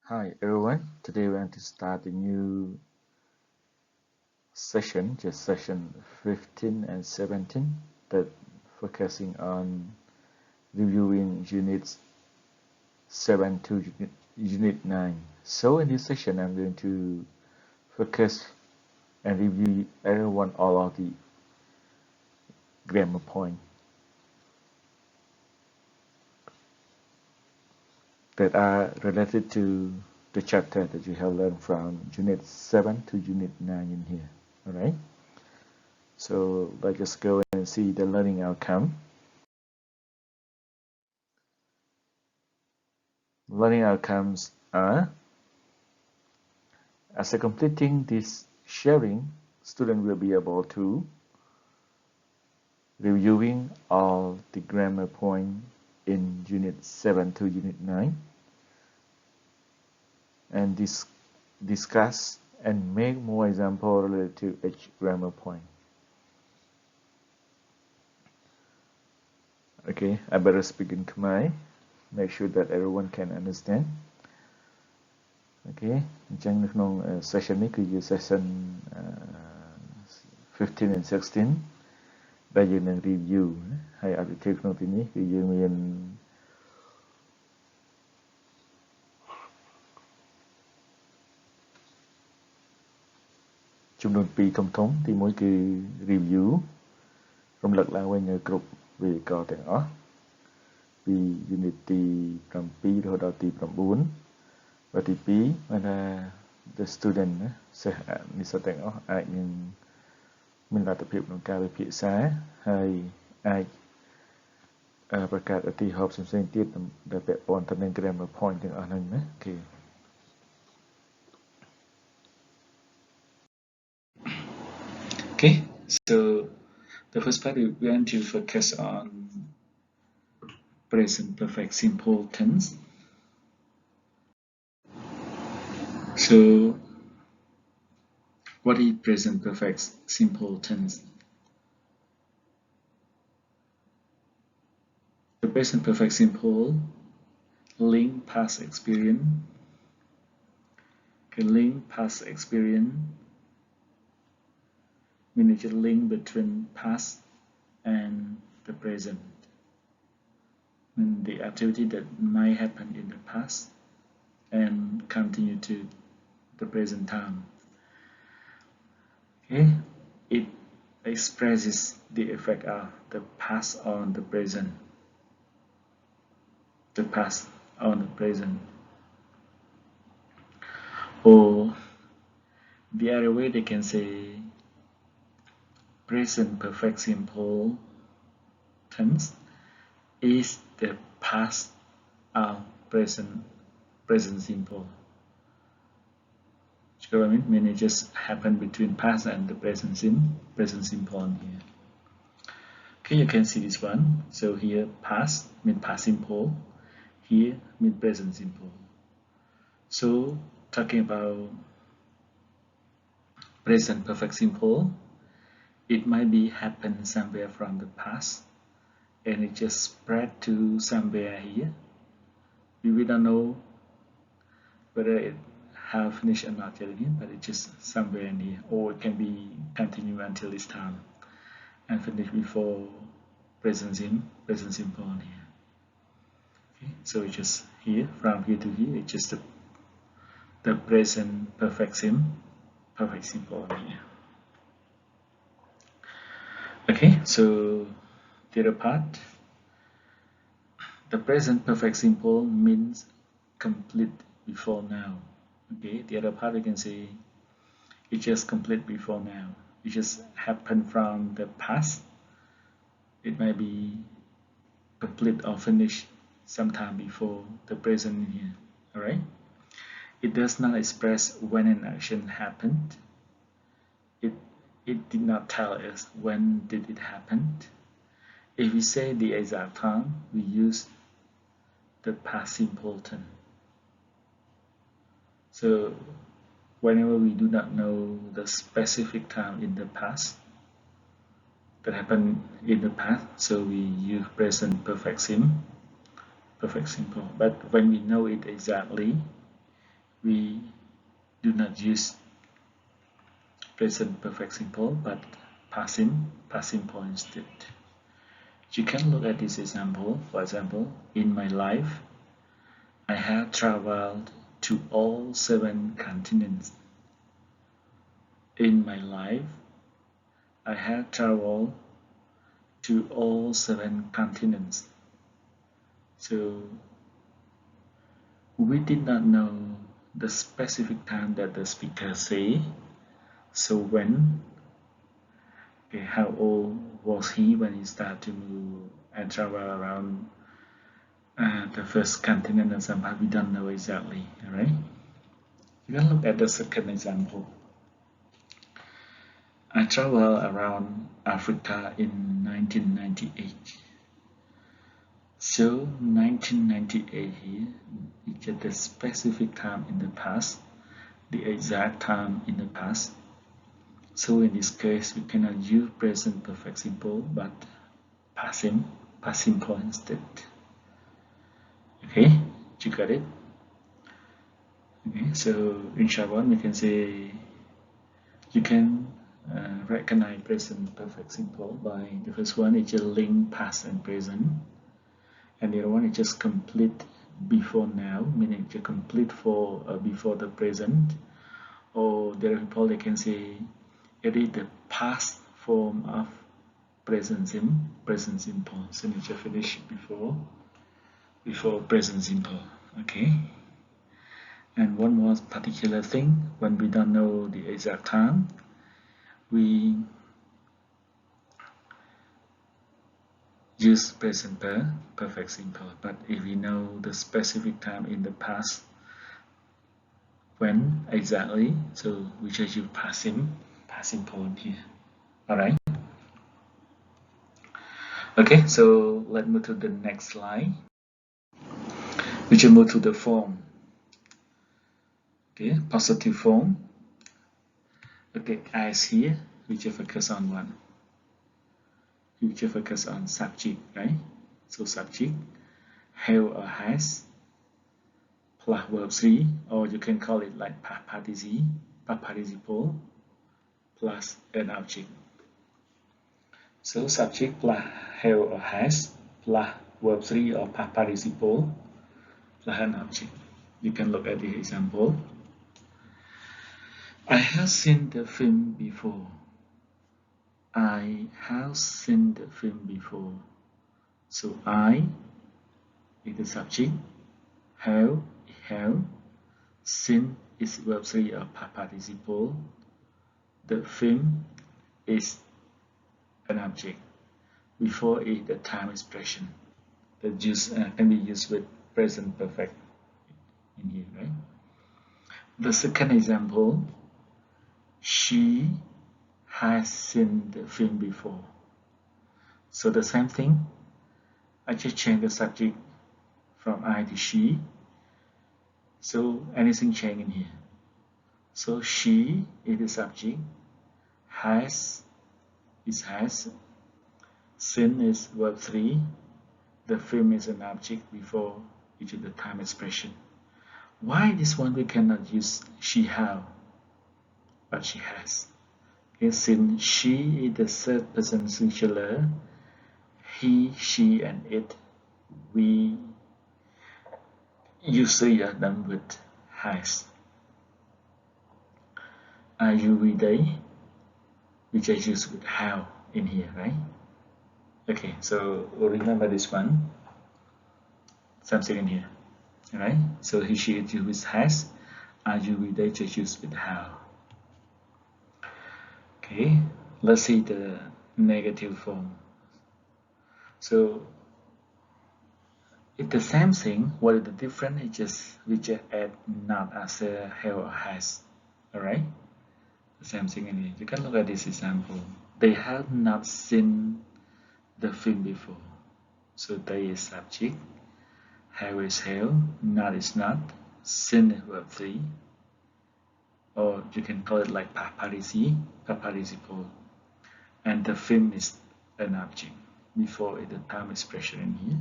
Hi everyone, today we're going to start a new session, just session 15 and 17, that focusing on reviewing units 7 to unit 9. So in this session I'm going to focus and review all of the grammar point that are related to the chapter that you have learned from unit 7 to unit 9 in here. Alright, so let's just go and see the learning outcome. Learning outcomes are, after completing this sharing, student will be able to reviewing all the grammar point in unit 7 to unit 9 and discuss and make more example related to each grammar point. Okay, I better speak in Khmer, make sure that everyone can understand. Okay, អញ្ចឹងនៅក្នុង session នេះគឺជា session 15 and 16 ដែលយើងនឹង review ហើយ objective ក្នុងទីនេះគឺយើងមានចំនួន2ធំៗទី1គឺ review រំលឹកឡើងវិញនៅគ្រប់វេយ្យាករណ៍ទាំងអស់ពី unit ទី7រហូតដល់ទី9vàទី2បានថា the student សិស្សនិស្សិតទាំងអស់អាចនឹងមានលទ្ធភាពក្នុងការវិភាគសារហើយអាចប្រកាសឧទាហរណ៍ផ្សេងៗទៀតដែលពាក់ព័ន្ធទៅនឹង grammar point ទាំងអស់ហ្នឹងណាអូខេ Okay, so the first part we want to focus on present perfect simple tense. So what is present perfect simple tense? The present perfect simple link past experience. Can link past experience means a link between past and the present. The activity that might happen in the past and continue to the present time. Okay, it expresses the effect of the past on the present. The past on the present. Or the other way they can say present perfect simple tense is the past of present simple. You know what I mean? Meaning it just happened between past and the present simple on here. Okay, you can see this one. So here past means past simple. Here means present simple. So talking about present perfect simple, it might be happened somewhere from the past and it just spread to somewhere here. We don't know whether it have finished or not yet again, but it's just somewhere in here, or it can be continue until this time and finish before present simple on here. Okay, so it's just here, from here to here, it's just the present perfect simple on here. Okay, so the other part, the present perfect simple means complete before now. Okay, the other part we can say it just complete before now. It just happened from the past. It might be complete or finished sometime before the present here. Alright? It does not express when an action happened. It did not tell us when did it happen. If we say the exact time, we use the past simple tense. So whenever we do not know the specific time in the past that happened in the past, so we use present perfect simple. But when we know it exactly, we do not use present perfect simple but past simple instead. You can look at this example. For example, in my life, I have traveled to all 7 continents. In my life, I have traveled to all 7 continents. So we did not know the specific time that the speaker say. So when, okay, how old was he when he started to move and travel around the first continent and somehow we don't know exactly, alright? You can look at the second example. I traveled around Africa in 1998. So 1998 here is just the specific time in the past, the exact time in the past. So in this case, we cannot use present perfect simple, but past simple instead. Okay, you got it? Okay, so in short one, we can say you can recognize present perfect simple by the first one is just link past and present, and the other one is just complete before now, meaning just complete for before the present, or there are people they can say it is the past form of present simple, so you just finish before present simple. Okay. And one more particular thing, when we don't know the exact time, we use present perfect simple. But if we know the specific time in the past, when exactly, so we just use past simple here. Alright. Okay, so let's move to the next slide. We should move to the form. Okay, positive form. Okay, as here, we just focus on one. We just focus on subject, right? So subject, have or has, plus verb 3, or you can call it like past participle, plus an object. So subject plus have or has, plus verb 3 or past participle, plus an object. You can look at the example. I have seen the film before. I have seen the film before. So I is the subject, have, seen is verb 3 or past participle, the film is an object. Before it, the time expression that can be used with present perfect in here, right? The second example, she has seen the film before. So the same thing, I just change the subject from I to she. So anything change in here. So she is the subject, has is has, seen is verb 3, the film is an object before each of the time expression. Why this one we cannot use she have, but she has? Okay, since she is the third person singular, he, she, and it, we usually are done with has. Are you with they? Which I use with how in here, right? Okay, so remember this one. Something in here. Alright, so he, she, it, you with has. Are you with they? Just use with how. Okay, let's see the negative form. So it's the same thing. What is the difference? It's just we just add not as a have or has. Alright? The same thing in here. You can look at this example. They have not seen the film before. So they is subject, have is have, not is not, seen is verb 3, or you can call it like past participle, and the film is an object before it, the time expression in here.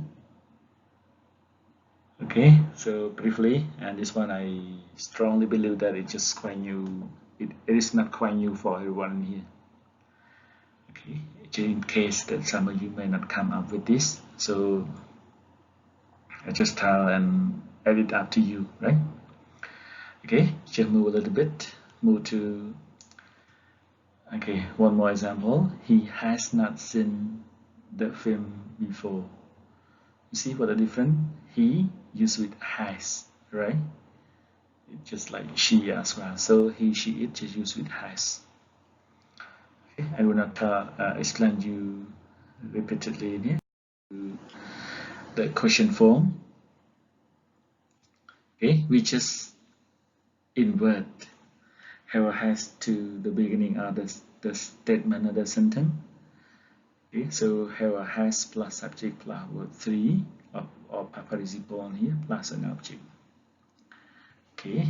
Okay, so briefly, and this one I strongly believe that it's just quite new. It is not quite new for everyone here. Okay, just in case that some of you may not come up with this, so I just tell and add it up to you, right? Okay, just move a little bit. Move to, okay, one more example. He has not seen the film before. You see what the difference? He used with has, right? Just like she as well. So he, she, it just used with has. Okay, I will not explain you repeatedly in here. The question form. Okay, we just invert have has to the beginning of the statement of the sentence. Okay, so have has plus subject plus verb 3 or participle here plus an object. Okay,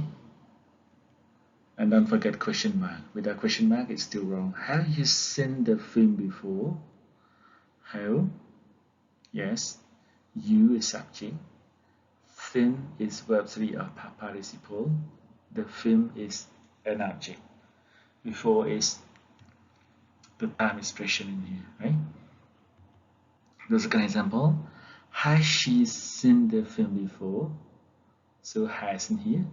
and don't forget question mark. Without question mark, it's still wrong. Have you seen the film before? Have, yes. You is subject. Film is verb 3 or participle. The film is an object. Before is the time expression in here, right? The second example. Has she seen the film before? So has in here.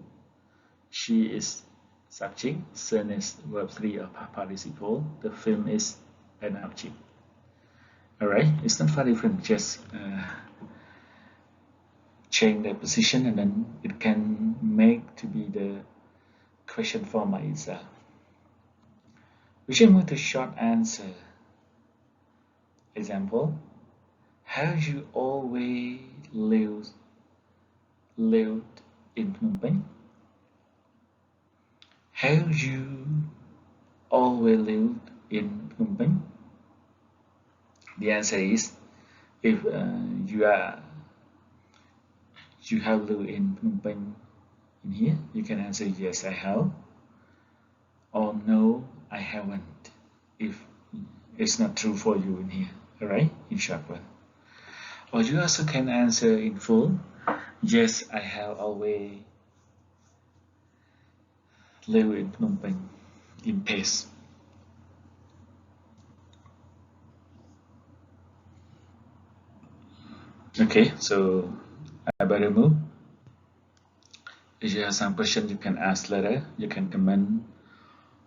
She is subject. Seen is verb 3 or participle. The film is an object. Alright, it's not far different, just change the position and then it can make to be the question form by itself. We should move to short answer. Example, have you always lived in Phnom Penh? Have you always lived in Phnom Penh? The answer is if you have lived in Phnom Penh in here, you can answer yes, I have, or no, I haven't, if it's not true for you in here, alright, in short one. Or you also can answer in full, yes, I have always lived in Phnom Penh, in pace. Okay, so I better move. If you have some question, you can ask later, you can comment,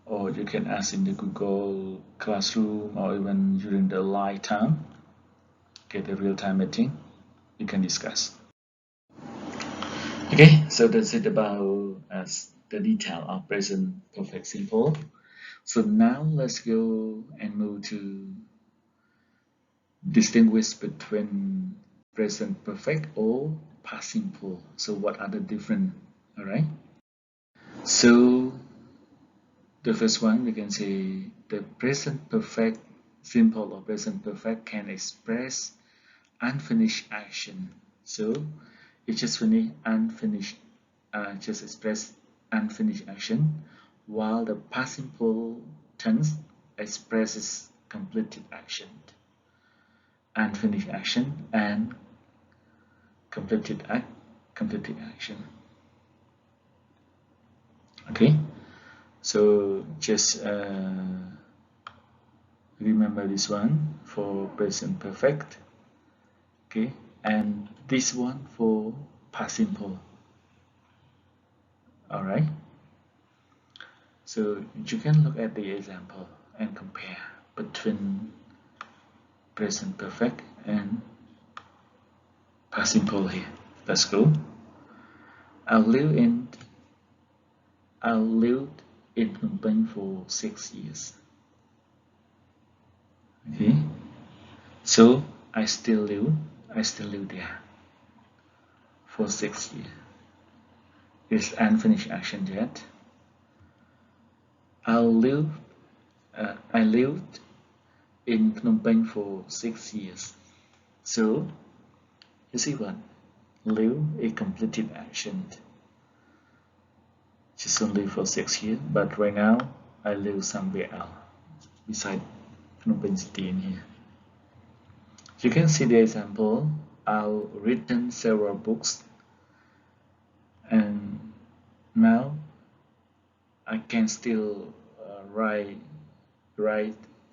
or you can ask in the Google Classroom, or even during the live time, okay, the real-time meeting, you can discuss. Okay, so that's it about the detail of present perfect simple. So now let's go and move to distinguish between present perfect or past simple. So what are the different? All right. So the first one we can say the present perfect simple or present perfect can express unfinished action. So it just finished unfinished, just express unfinished action, while the past simple tense expresses completed action, unfinished action, and completed action. Okay, so just remember this one for present perfect. Okay, and this one for past simple. All right. So you can look at the example and compare between present perfect and past simple here. Let's go. I lived in Phnom Penh for 6 years. Okay. So I still live there for 6 years. It's unfinished action yet. I lived in Phnom Penh for 6 years. So you see what? Live a completed action. Just only for 6 years, but right now I live somewhere else beside Phnom Penh city in here. You can see the example. I've written several books and now I can still write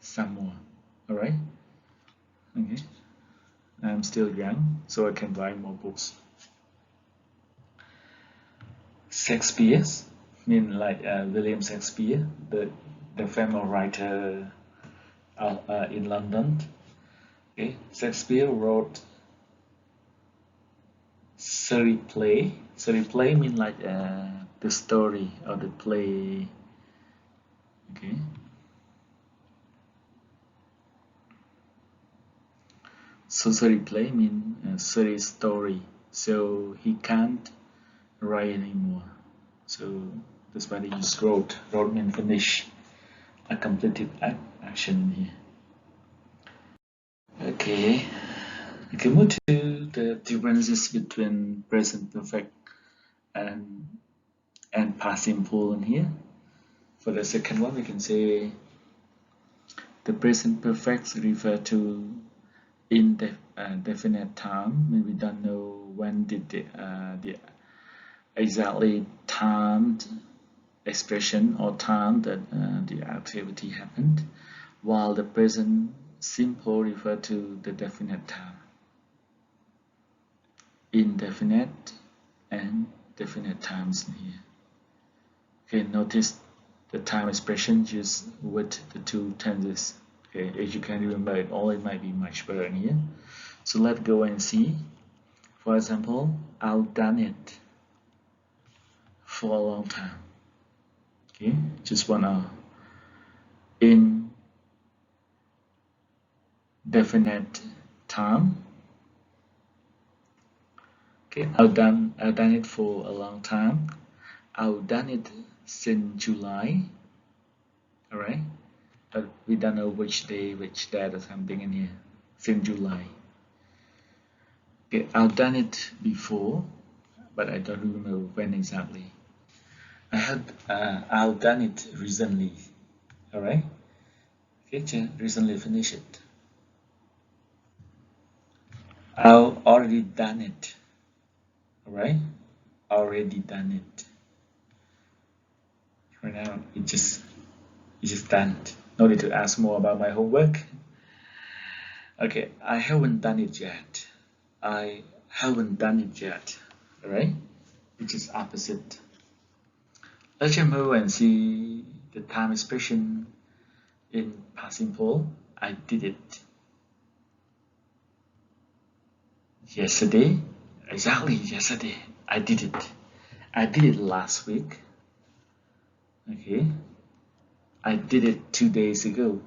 some more. All right. Okay. I'm still young, so I can write more books. Shakespeare, mean like William Shakespeare, the famous writer in London. Okay, Shakespeare wrote Surrey play. Surrey play mean like the story or the play. Okay. So Surrey play mean Surrey story. So he can't write anymore. So that's why they use wrote. Wrote mean finish. A completed action here. Okay. You can move to the differences between present perfect and past simple in here. For the second one, we can say the present perfect refer to indefinite time. When we don't know when did the exactly timed expression or time that the activity happened, while the present simple refer to the definite time. Indefinite and definite times in here. Okay, notice the time expression used with the two tenses. Okay, as you can remember it all, it might be much better in here. So let's go and see. For example, I've done it for a long time. Okay, just 1 hour. In definite time. Okay, I've done it for a long time. I've done it since July. All right, but we don't know which day, which date or something in here. Since July. Okay, I've done it before, but I don't remember when exactly. I've done it recently. All right. Okay, recently finished it. I've already done it. All right. Already done it. Right now, it's just done. No need to ask more about my homework. Okay, I haven't done it yet. I haven't done it yet. All right. Which is opposite. Let's just move and see the time expression in past simple. I did it yesterday. Exactly yesterday. I did it. I did it last week. Okay. I did it 2 days ago.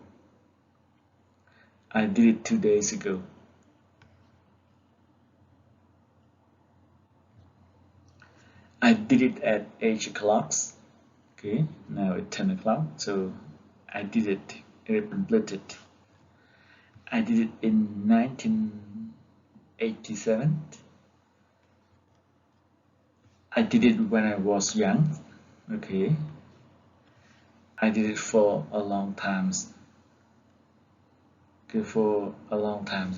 I did it 2 days ago. I did it at 8 o'clock. Okay. Now it's 10 o'clock. So I did it. It completed. I did it in 1987. I did it when I was young. Okay. I did it for a long time. Okay, for a long time.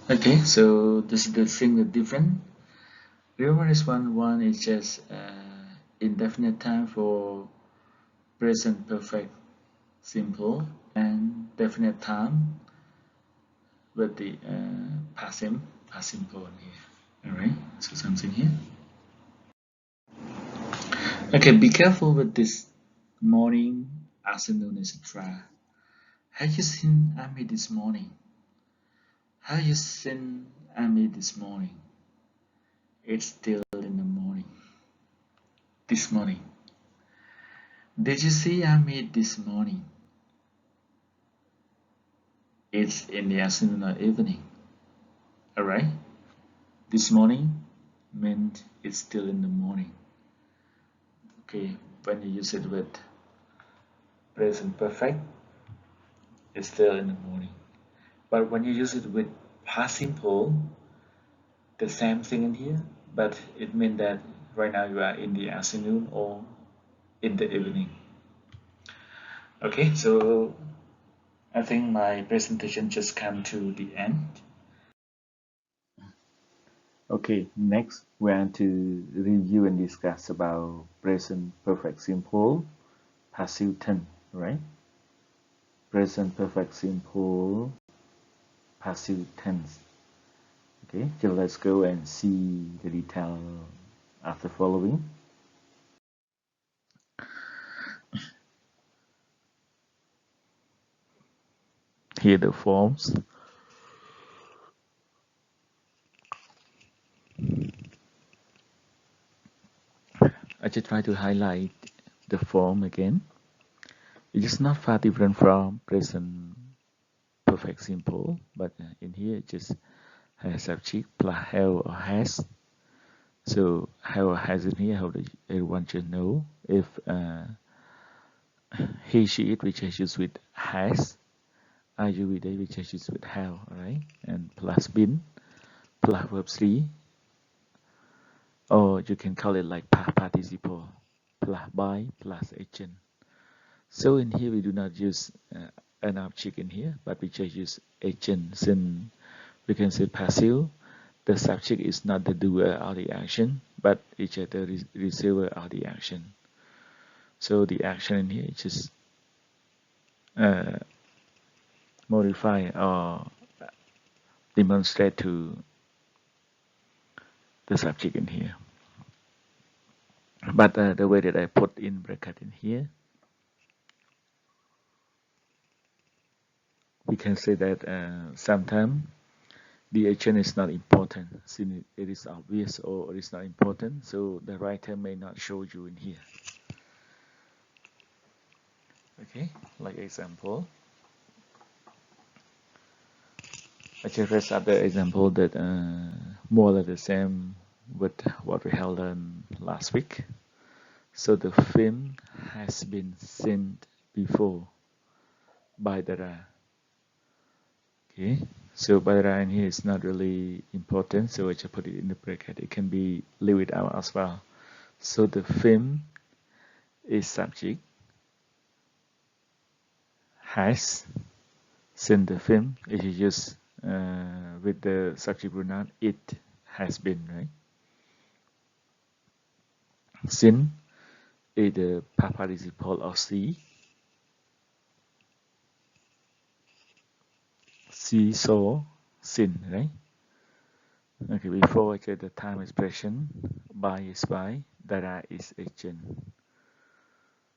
Okay, so this is the thing that's different. Remember this one is just indefinite time for present perfect simple and definite time with the past simple here. All right, so something here. Okay, be careful with this morning, afternoon, etc. Have you seen Amy this morning? Have you seen Amy this morning? It's still in the morning. This morning. Did you see Amy this morning? It's in the afternoon or evening. Alright? This morning meant it's still in the morning. Okay, when you use it with present perfect, it's still in the morning. But when you use it with past simple, the same thing in here, but it means that right now you are in the afternoon or in the evening. Okay, so I think my presentation just come to the end. Okay, next we are to review and discuss about present perfect simple, passive tense, right? Present perfect simple, passive tense. Okay, so let's go and see the detail after following. Here the forms. I just try to highlight the form again. It is not far different from present perfect simple, but in here it just has subject plus have or has. So have or has in here, how do everyone should know if he, she, it, which is used with has, are you with it, which is used with have, right? And plus been, plus verb 3, or you can call it like past participle, plus by, plus agent. So in here we do not use an object in here, but we just use agent. Since we can say passive, the subject is not the doer of the action, but it's the receiver of the action. So the action in here is just modify or demonstrate to the subject in here. But the way that I put in bracket in here, we can say that sometimes the agent is not important, since it is obvious or it is not important, so the writer may not show you in here. Okay, like example, I just raised up the example that more or less the same with what we have learned last week. So the film has been seen before by the okay. So by the in here is not really important, so I just put it in the bracket. It can be leave it out as well. So the film is subject, has seen the film. If you use with the subject pronoun, it has been, right? Seen is the past participle of see. See, saw, seen, right? Okay, before I get the time expression, by is by, data is agent.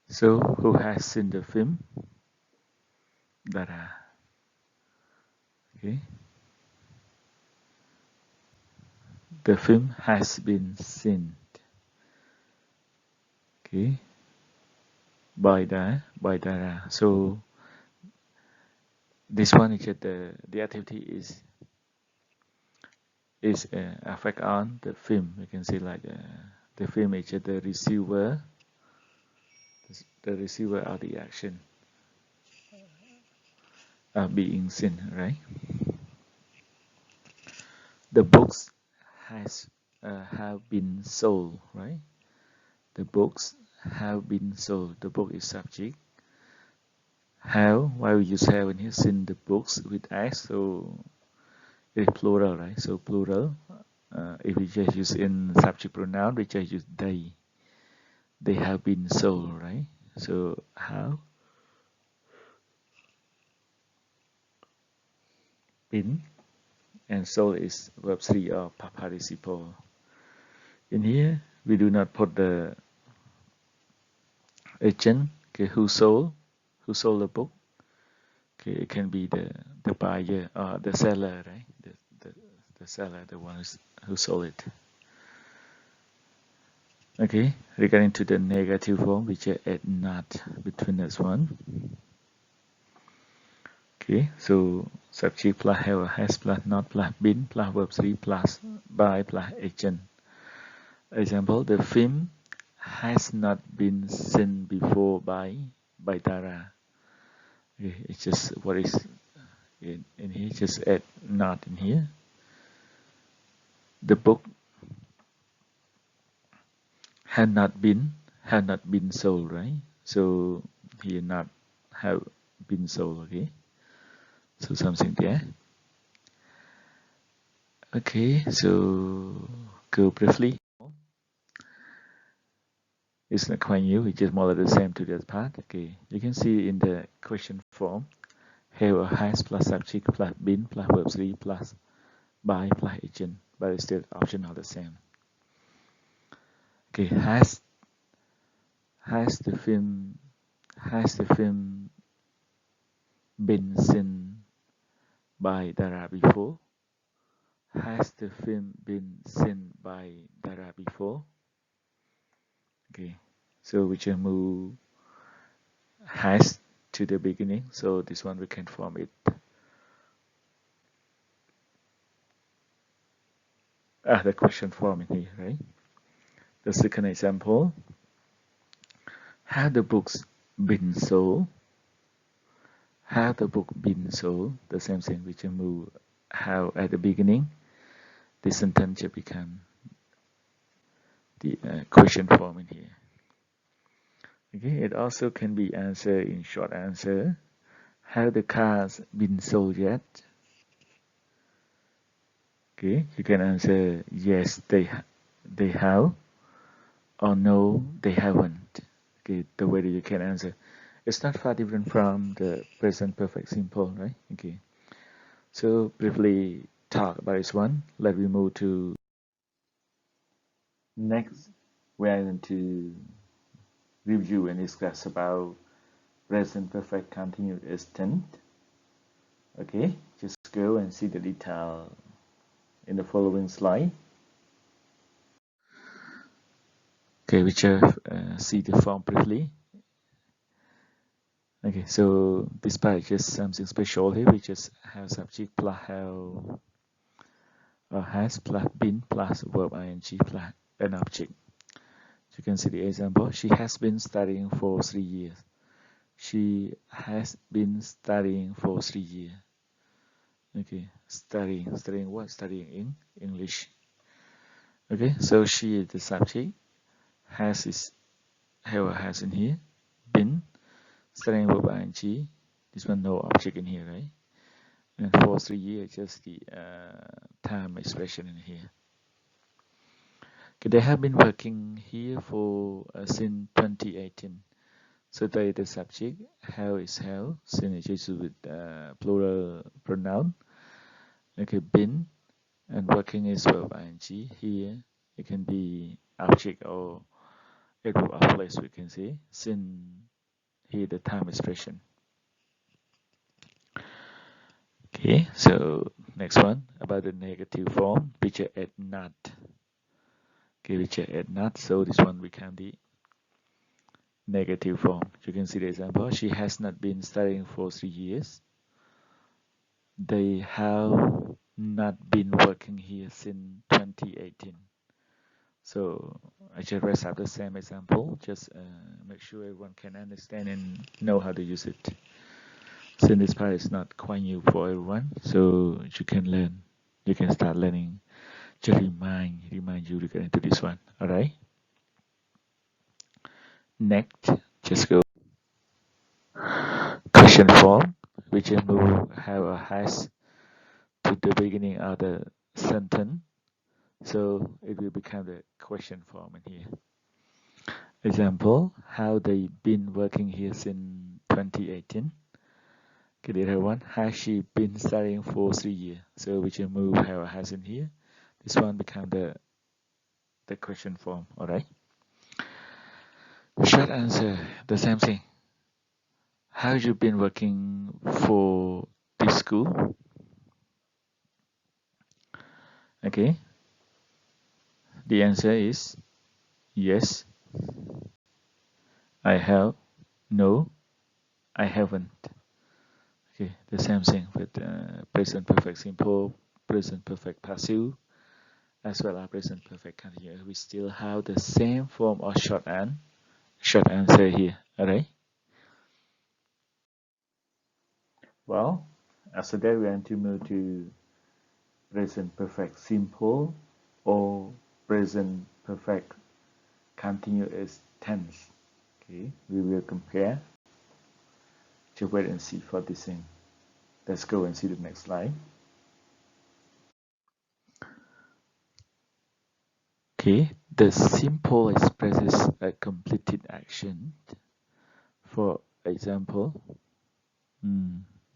So, who has seen the film? Data. Okay. The film has been seen. Okay. By data. So, this one is the activity is affect on the film. You can see like the film is the receiver of the action being seen, right? The books has have been sold, right? The books have been sold. The book is subject. Have, why we use have in here? Seen the books with s, so it's plural, right? So plural. If we just use in subject pronoun, we just use they. They have been sold, right? So have been, and sold is verb 3 or participle. In here, we do not put the agent, okay, who sold the book. Okay, it can be the buyer or the seller, right? The seller, the one who sold it. Okay, regarding to the negative form, we just add not between this one. Okay, so subject plus have or has plus not plus been plus verb 3 plus by plus agent. Example, the film has not been seen before by Tara. Okay, it's just what is in here, just add not in here. The book had not been sold, right? So here not have been sold. Okay, so something there. Okay, so go briefly. It's not quite new, it's just more or less the same to that part. Okay, you can see in the question form, have or has plus subject plus been plus verb 3 plus by plus agent, but it's still optional the same. Okay, has the film been seen by Dara before? Has the film been seen by Dara before? Okay, so we just move has to the beginning, so this one we can form it. The question form in here, right? The second example, have the books been sold? Have the book been sold? The same thing, we just move how at the beginning. This sentence just become the question form in here. Okay, it also can be answered in short answer. Have the cars been sold yet? Okay, you can answer yes, they have, or no, they haven't. Okay, the way that you can answer. It's not far different from the present perfect simple, right? Okay, so briefly talk about this one. Let me move to next. We are going to review and discuss about present perfect continuous tense. Okay, just go and see the detail in the following slide. Okay, we just see the form briefly. Okay, so this part is just something special here. We just have subject plus have has plus been plus verb ing plus an object. You can see the example. She has been studying for 3 years. She has been studying for 3 years. Okay, studying what? Studying in English. Okay, so she is the subject. Has is have has in here. Been studying verb ing. This one no object in here, right? And for 3 years, just the time expression in here. Okay, they have been working here for since 2018. So they the subject, how is how, since it's with plural pronoun. Okay, been and working is verb ing. Here it can be object or a group of place we can say. Since here the time expression. Okay, so next one about the negative form, picture at not. Okay, we check at not, so this one become the negative form. You can see the example. She has not been studying for 3 years. They have not been working here since 2018. So I just rest up the same example. Just make sure everyone can understand and know how to use it. Since this part is not quite new for everyone, so you can learn. You can start learning. Just remind you to get into this one. All right. Next, just go question form, which move have a has to the beginning of the sentence, so it will become the question form in here. Example, how they been working here since 2018. Okay, the other one, has she been studying for 3 years? So we just move have a has in here. This one become the question form. All right. Short answer, the same thing. How you been working for this school? Okay, the answer is yes, I have. No, I haven't. Okay, the same thing with present perfect simple, present perfect passive, as well as present perfect continuous. We still have the same form of short answer here. Alright. Well, after that we are going to move to present perfect simple or present perfect continuous tense. Okay, we will compare. Just wait and see for this thing. Let's go and see the next slide. Okay, the simple expresses a completed action. For example,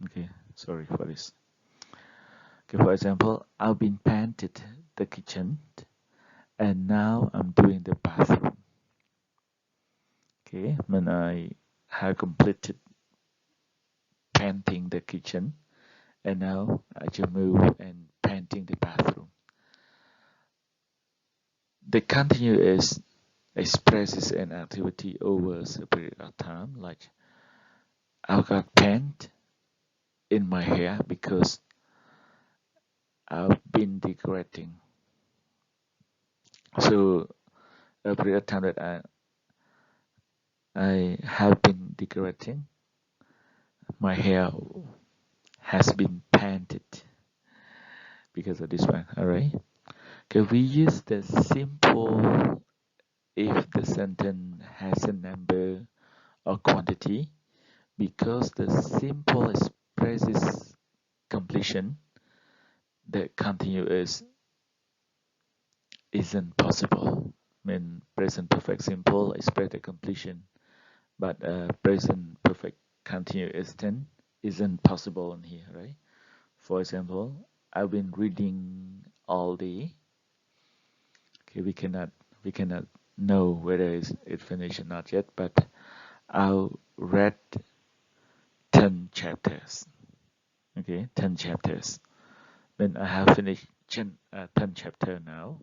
okay, sorry for this. Okay, for example, I've been painted the kitchen and now I'm doing the bathroom. Okay, when I have completed painting the kitchen and now I just move and painting the bathroom. The continuous expresses an activity over a period of time, like I've got paint in my hair because I've been decorating. So a period of time that I have been decorating, my hair has been painted because of this one. Alright. Okay, we use the simple if the sentence has a number or quantity because the simple expresses completion. The continuous isn't possible. I mean, present perfect simple express the completion, but present perfect continuous tense isn't possible in here, right? For example, I've been reading all day. Okay, we cannot know whether it finished or not yet, but I'll read 10 chapters. Okay, 10 chapters. Then I have finished 10 chapter now.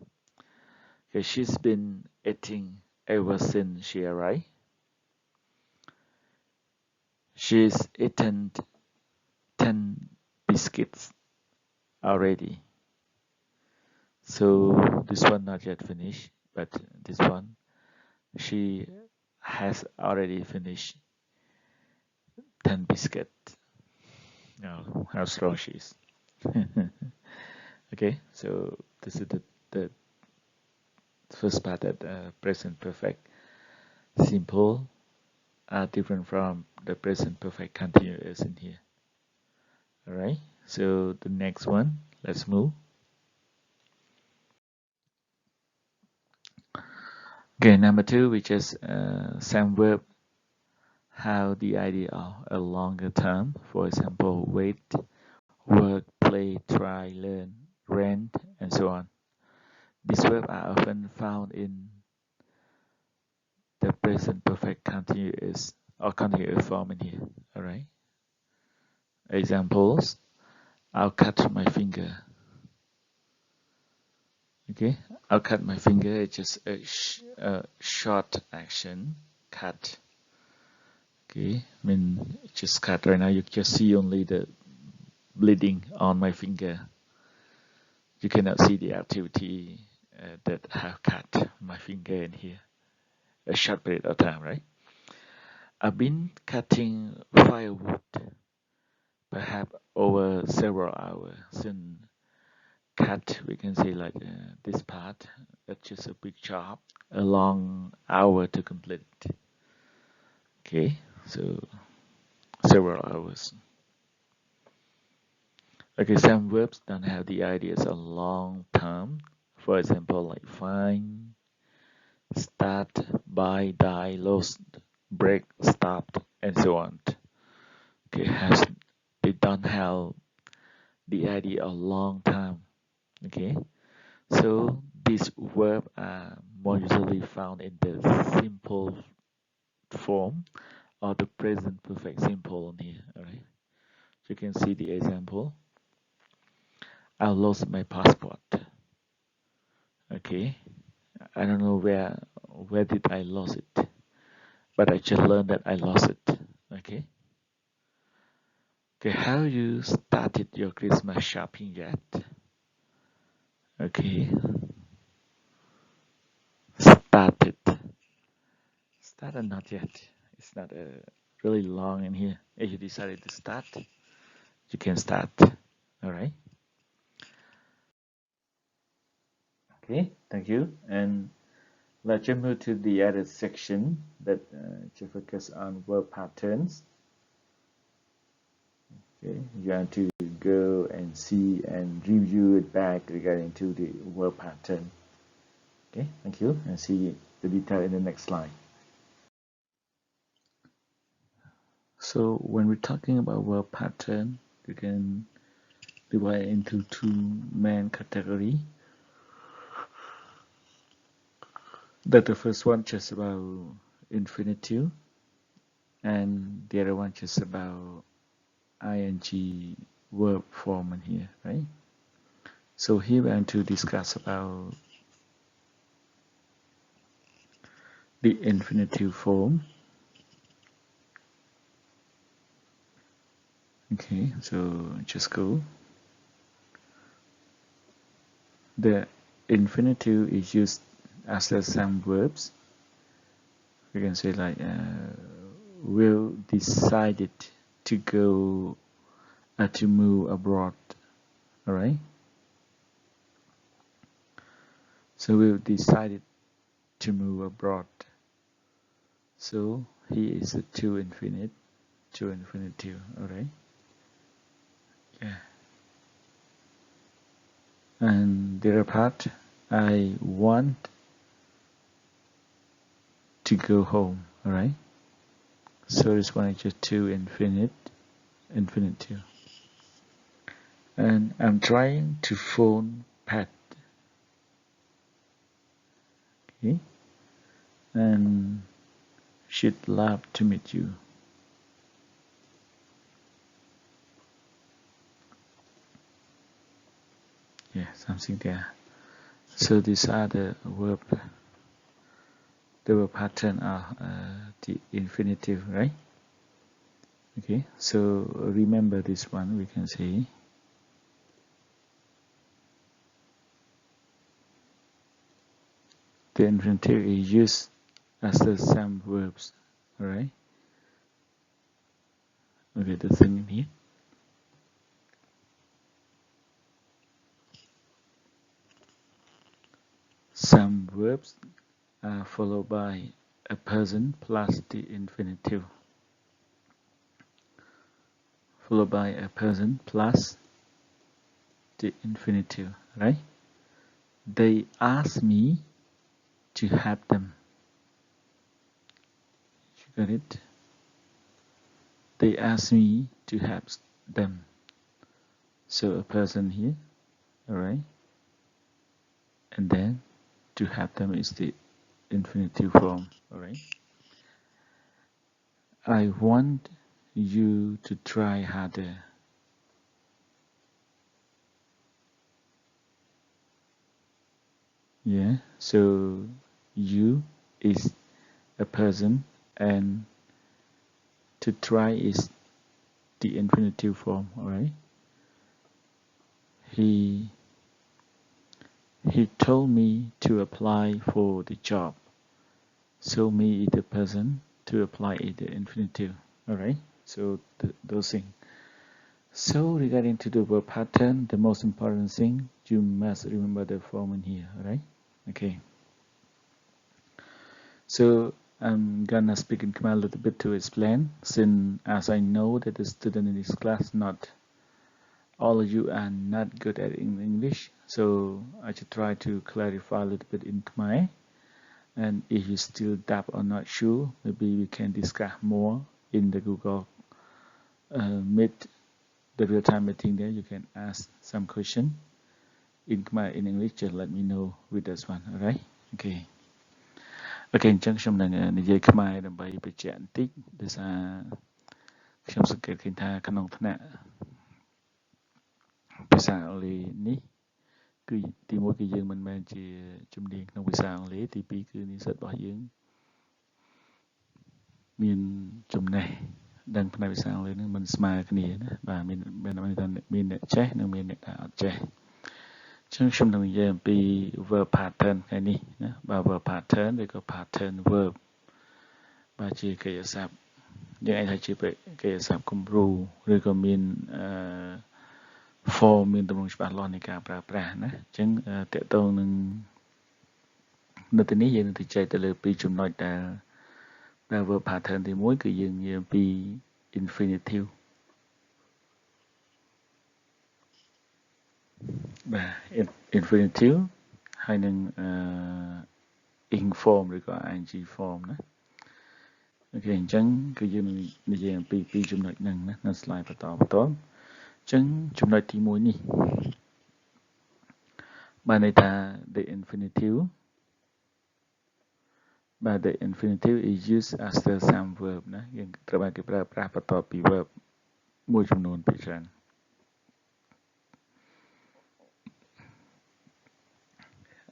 Okay, she's been eating ever since she arrived. She's eaten 10 biscuits already. So this one not yet finished, but this one she has already finished 10 biscuits. Now how strong she is. Okay, so this is the first part that present perfect simple are different from the present perfect continuous in here. Alright, so the next one, let's move. Okay, number 2, which is some verb have the idea of a longer term. For example, wait, work, play, try, learn, rent, and so on. These verbs are often found in the present perfect continuous or continuous form in here. Alright. Examples: I'll cut my finger. Okay, I'll cut my finger. It's just a short action. Cut. Okay, I mean just cut right now. You just see only the bleeding on my finger. You cannot see the activity that have cut my finger in here. A short period of time, right? I've been cutting firewood, perhaps over several hours. Since cut, we can say like this part. That's just a big job, a long hour to complete. Okay, so several hours. Okay, some verbs don't have the ideas of long term. For example, like find, start, buy, die, lost, break, stopped, and so on. Okay, they don't have the idea of long time. Okay, so these verbs are more usually found in the simple form or the present perfect simple on here. Alright, you can see the example. I lost my passport. Okay, I don't know where did I lose it, but I just learned that I lost it. Okay. Okay, have you started your Christmas shopping yet? Okay, started. Started not yet. It's not really long in here. If you decided to start, you can start. Alright. Okay, thank you. And let's just move to the other section that to focus on verb patterns. Okay, you have to go and see and review it back regarding to the verb pattern. Okay, thank you, and see the detail in the next slide. So when we're talking about verb pattern, we can divide into two main categories. That the first one just about infinitive, and the other one just about ing verb form in here, right? So here we're going to discuss about the infinitive form. Okay, so just go. The infinitive is used after some verbs. We can say like will decided to go to move abroad. All right. So will decided to move abroad. So he is a to infinitive. All right. Yeah. And the other part, I want to go home. All right. So this one is just to infinitive. And I'm trying to phone Pat. Okay. And she'd love to meet you. Yeah, something there. So these are the verb pattern are the infinitive, right? Okay, so remember this one, we can say the infinitive is used as the some verbs, alright? Okay, the thing here. Some verbs are followed by a person plus the infinitive. Followed by a person plus the infinitive, right? They ask me to have them. You got it? They ask me to have them. So a person here, alright? And then to have them is the infinitive form, alright? I want you to try harder. Yeah, so you is a person and to try is the infinitive form, alright? He told me to apply for the job. So me is the person, to apply is the infinitive, alright? So those things. So regarding to the verb pattern, the most important thing, you must remember the form in here, alright? Okay. So I'm gonna speak in Khmer a little bit to explain, since as I know that the student in this class, not all of you are not good at English, so I should try to clarify a little bit in Khmer. And if you still doubt or not sure, maybe we can discuss more in the Google Meet, the real-time meeting there. You can ask some question in Khmer, in English, just let me know with this one, alright? Okay. Okay, អញ្ចឹងខ្ញុំនឹងនិយាយខ្មែរដើម្បីបញ្ជាក់បន្តិចដោយសារខ្ញុំសង្កេតឃើញថាក្នុងថ្នាក់ភាសាអង់គ្លេសនេះគឺទីមួយគឺយើងមិនមែនជាជំនាញក្នុងភាសាអង់គ្លេសទីពីរគឺនិស្សិតរបស់យើងមានចំណេះដឹងផ្នែកភាសាអង់គ្លេសនឹងមិនស្មើគ្នាណាបាទមានអ្នកចេះនិងមានអ្នកដែលអត់ចេះអញ្ចឹងខ្ញុំនឹងនិយាយអំពី verb pattern ថ្ងៃនេះណាបាទ verb pattern ឬក៏ pattern verb បាទជាកិរិយាសព្ទយើងអាចថាជាកិរិយាសព្ទគំរូឬក៏មាន form មានទម្រង់ច្បាស់លាស់នៃការប្រើប្រាស់ណាអញ្ចឹងតកតងនឹងនៅទីនេះយើងនឹងទៅចែកទៅលើពីរចំណុចដែល verb pattern ទី1គឺយើងនិយាយអំពី infinitive infinitive ហើយនឹងing form ឬក៏ ing form ណាអូខេអញ្ចឹងគឺយើងនឹងនិយាយអំពីពីរចំណុចហ្នឹងណានៅ slide បន្តអញ្ចឹងចំណុចទី1នេះបានន័យថា the infinitive is used after some verb ណាយើងត្រូវបានគេប្រើប្រាស់បន្ទាប់ពី verb មួយចំនួនពីច្រើន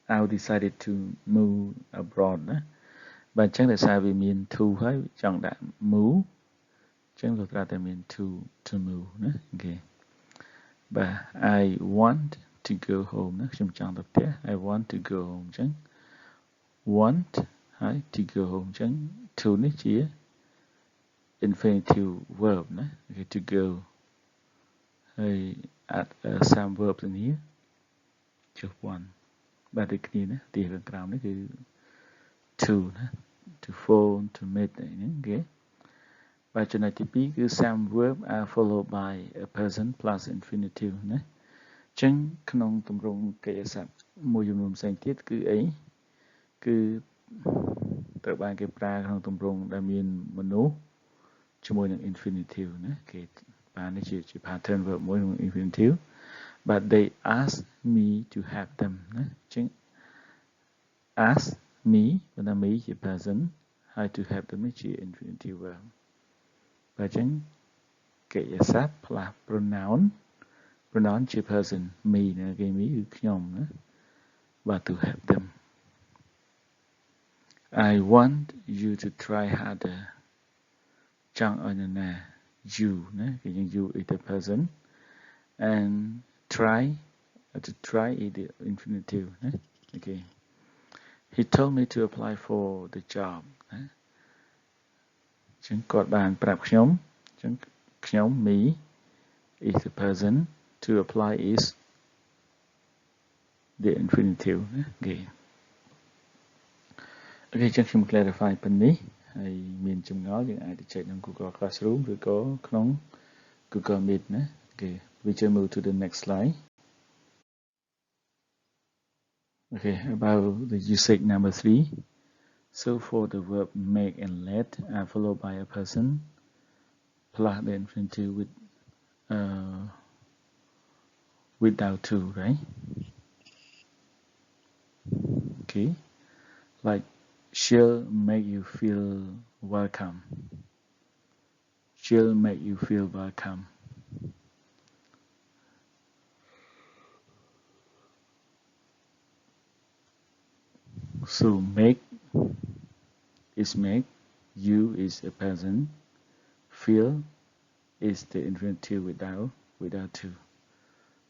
I decided to move abroad ណាបើអញ្ចឹងដោយសារវាមាន to ហើយចង់ដាក់ move អញ្ចឹងវាត្រូវតែមាន to move ណាអូខេបាទ I want to go home ណាខ្ញុំចង់ទៅផ្ទះ I want to go home អញ្ចឹង want ហើយ to go home អញ្ចឹង to នេះជា infinitive verb ណា okay, to go ហើយ add some verbs in here just one បាទដូចគ្នាណាទីខាងក្រោមនេះគឺ to ណា to phone to meet ហ្នឹងគេបាទចំណុចទី2គឺ some verb are followed by a person plus infinitive ណាអញ្ចឹងក្នុងទម្រង់កិច្ចសព្ទមួយចំនួនផ្សេងទៀតគឺអីគឺត្រូវបានគេប្រើក្នុងទម្រង់ដែលមានមនុស្សជាមួយនឹង infinitive ណាគេបាននេះជា pattern verb មួយក្នុង infinitive but they ask me to help them ណាអញ្ចឹង ask me បើថា me ជា person ហើយ to help them នេះជា infinitive verb បើអញ្ចឹងកិច្ចសព្ទ plus pronoun ជា person me ណាគេ me គឺខ្ញុំណាបាទ to help them I want you to try harder ចង់ឲ្យនរណា you ណាគេយើង you is the person and try to try is the infinitive ណា okay he told me to apply for the job ណាអញ្ចឹងគាត់បានប្រាប់ខ្ញុំអញ្ចឹងខ្ញុំ me is the person to apply is the infinitive ណាគេអូខេអញ្ចឹងខ្ញុំ clarify ប៉ុណ្នេះហើយមានចម្ងល់យើងអាចទៅ check ក្នុង Google Classroom ឬក៏ក្នុង Google Meet ណាអូខេ we just move to the next slide okay about the usage number 3 so for the verb make and let are followed by a person plus the infinitive without to right okay like she'll make you feel welcome she'll make you feel welcome so make is make you is a person feel is the infinitive without to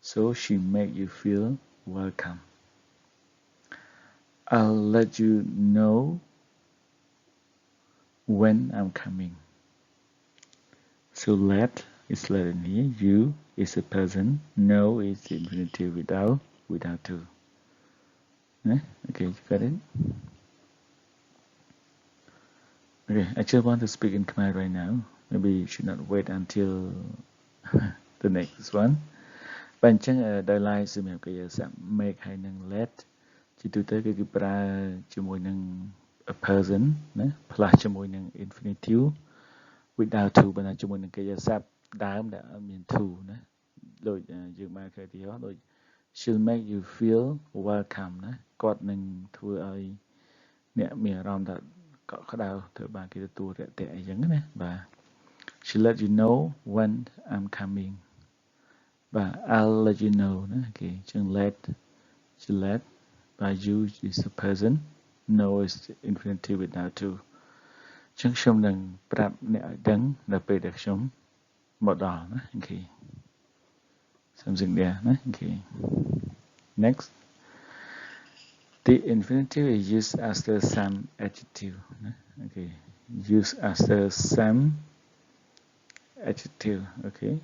so she make you feel welcome I'll let you know when I'm coming so let is let in here you is a person know is the infinitive without to okay you got it okay I just want to speak in Khmer right now maybe you should not wait until the next one បាទអញ្ចឹងដោយឡែកសម្រាប់កិច្ចសព្ទ make ហើយនឹង let ជាទូទៅគឺប្រើជាមួយនឹង a person ណា plus ជាមួយនឹង infinitive without to បើថាជាមួយនឹងកិច្ចសព្ទដើមដែលអត់មាន to ណាដូចយើងបានឃើញទីហោះដូច she'll make you feel welcome ណាគាត់នឹងធ្វើឲ្យអ្នកមានអារម្មណ៍ថាកក់ក្ដៅត្រូវបានគេទទួលរាក់ទាក់អីចឹងណាបាទ she'll let you know when I'm coming but I'll let you know ណាគេចឹង let by you is the person know is infinitive without to ចឹងខ្ញុំនឹងប្រាប់អ្នកឲ្យដឹងនៅពេលដែលខ្ញុំមកដល់ណាអូខេ something there ណាអូខេ next the infinitive is used after some adjective ណាអូខេ used after some adjective okay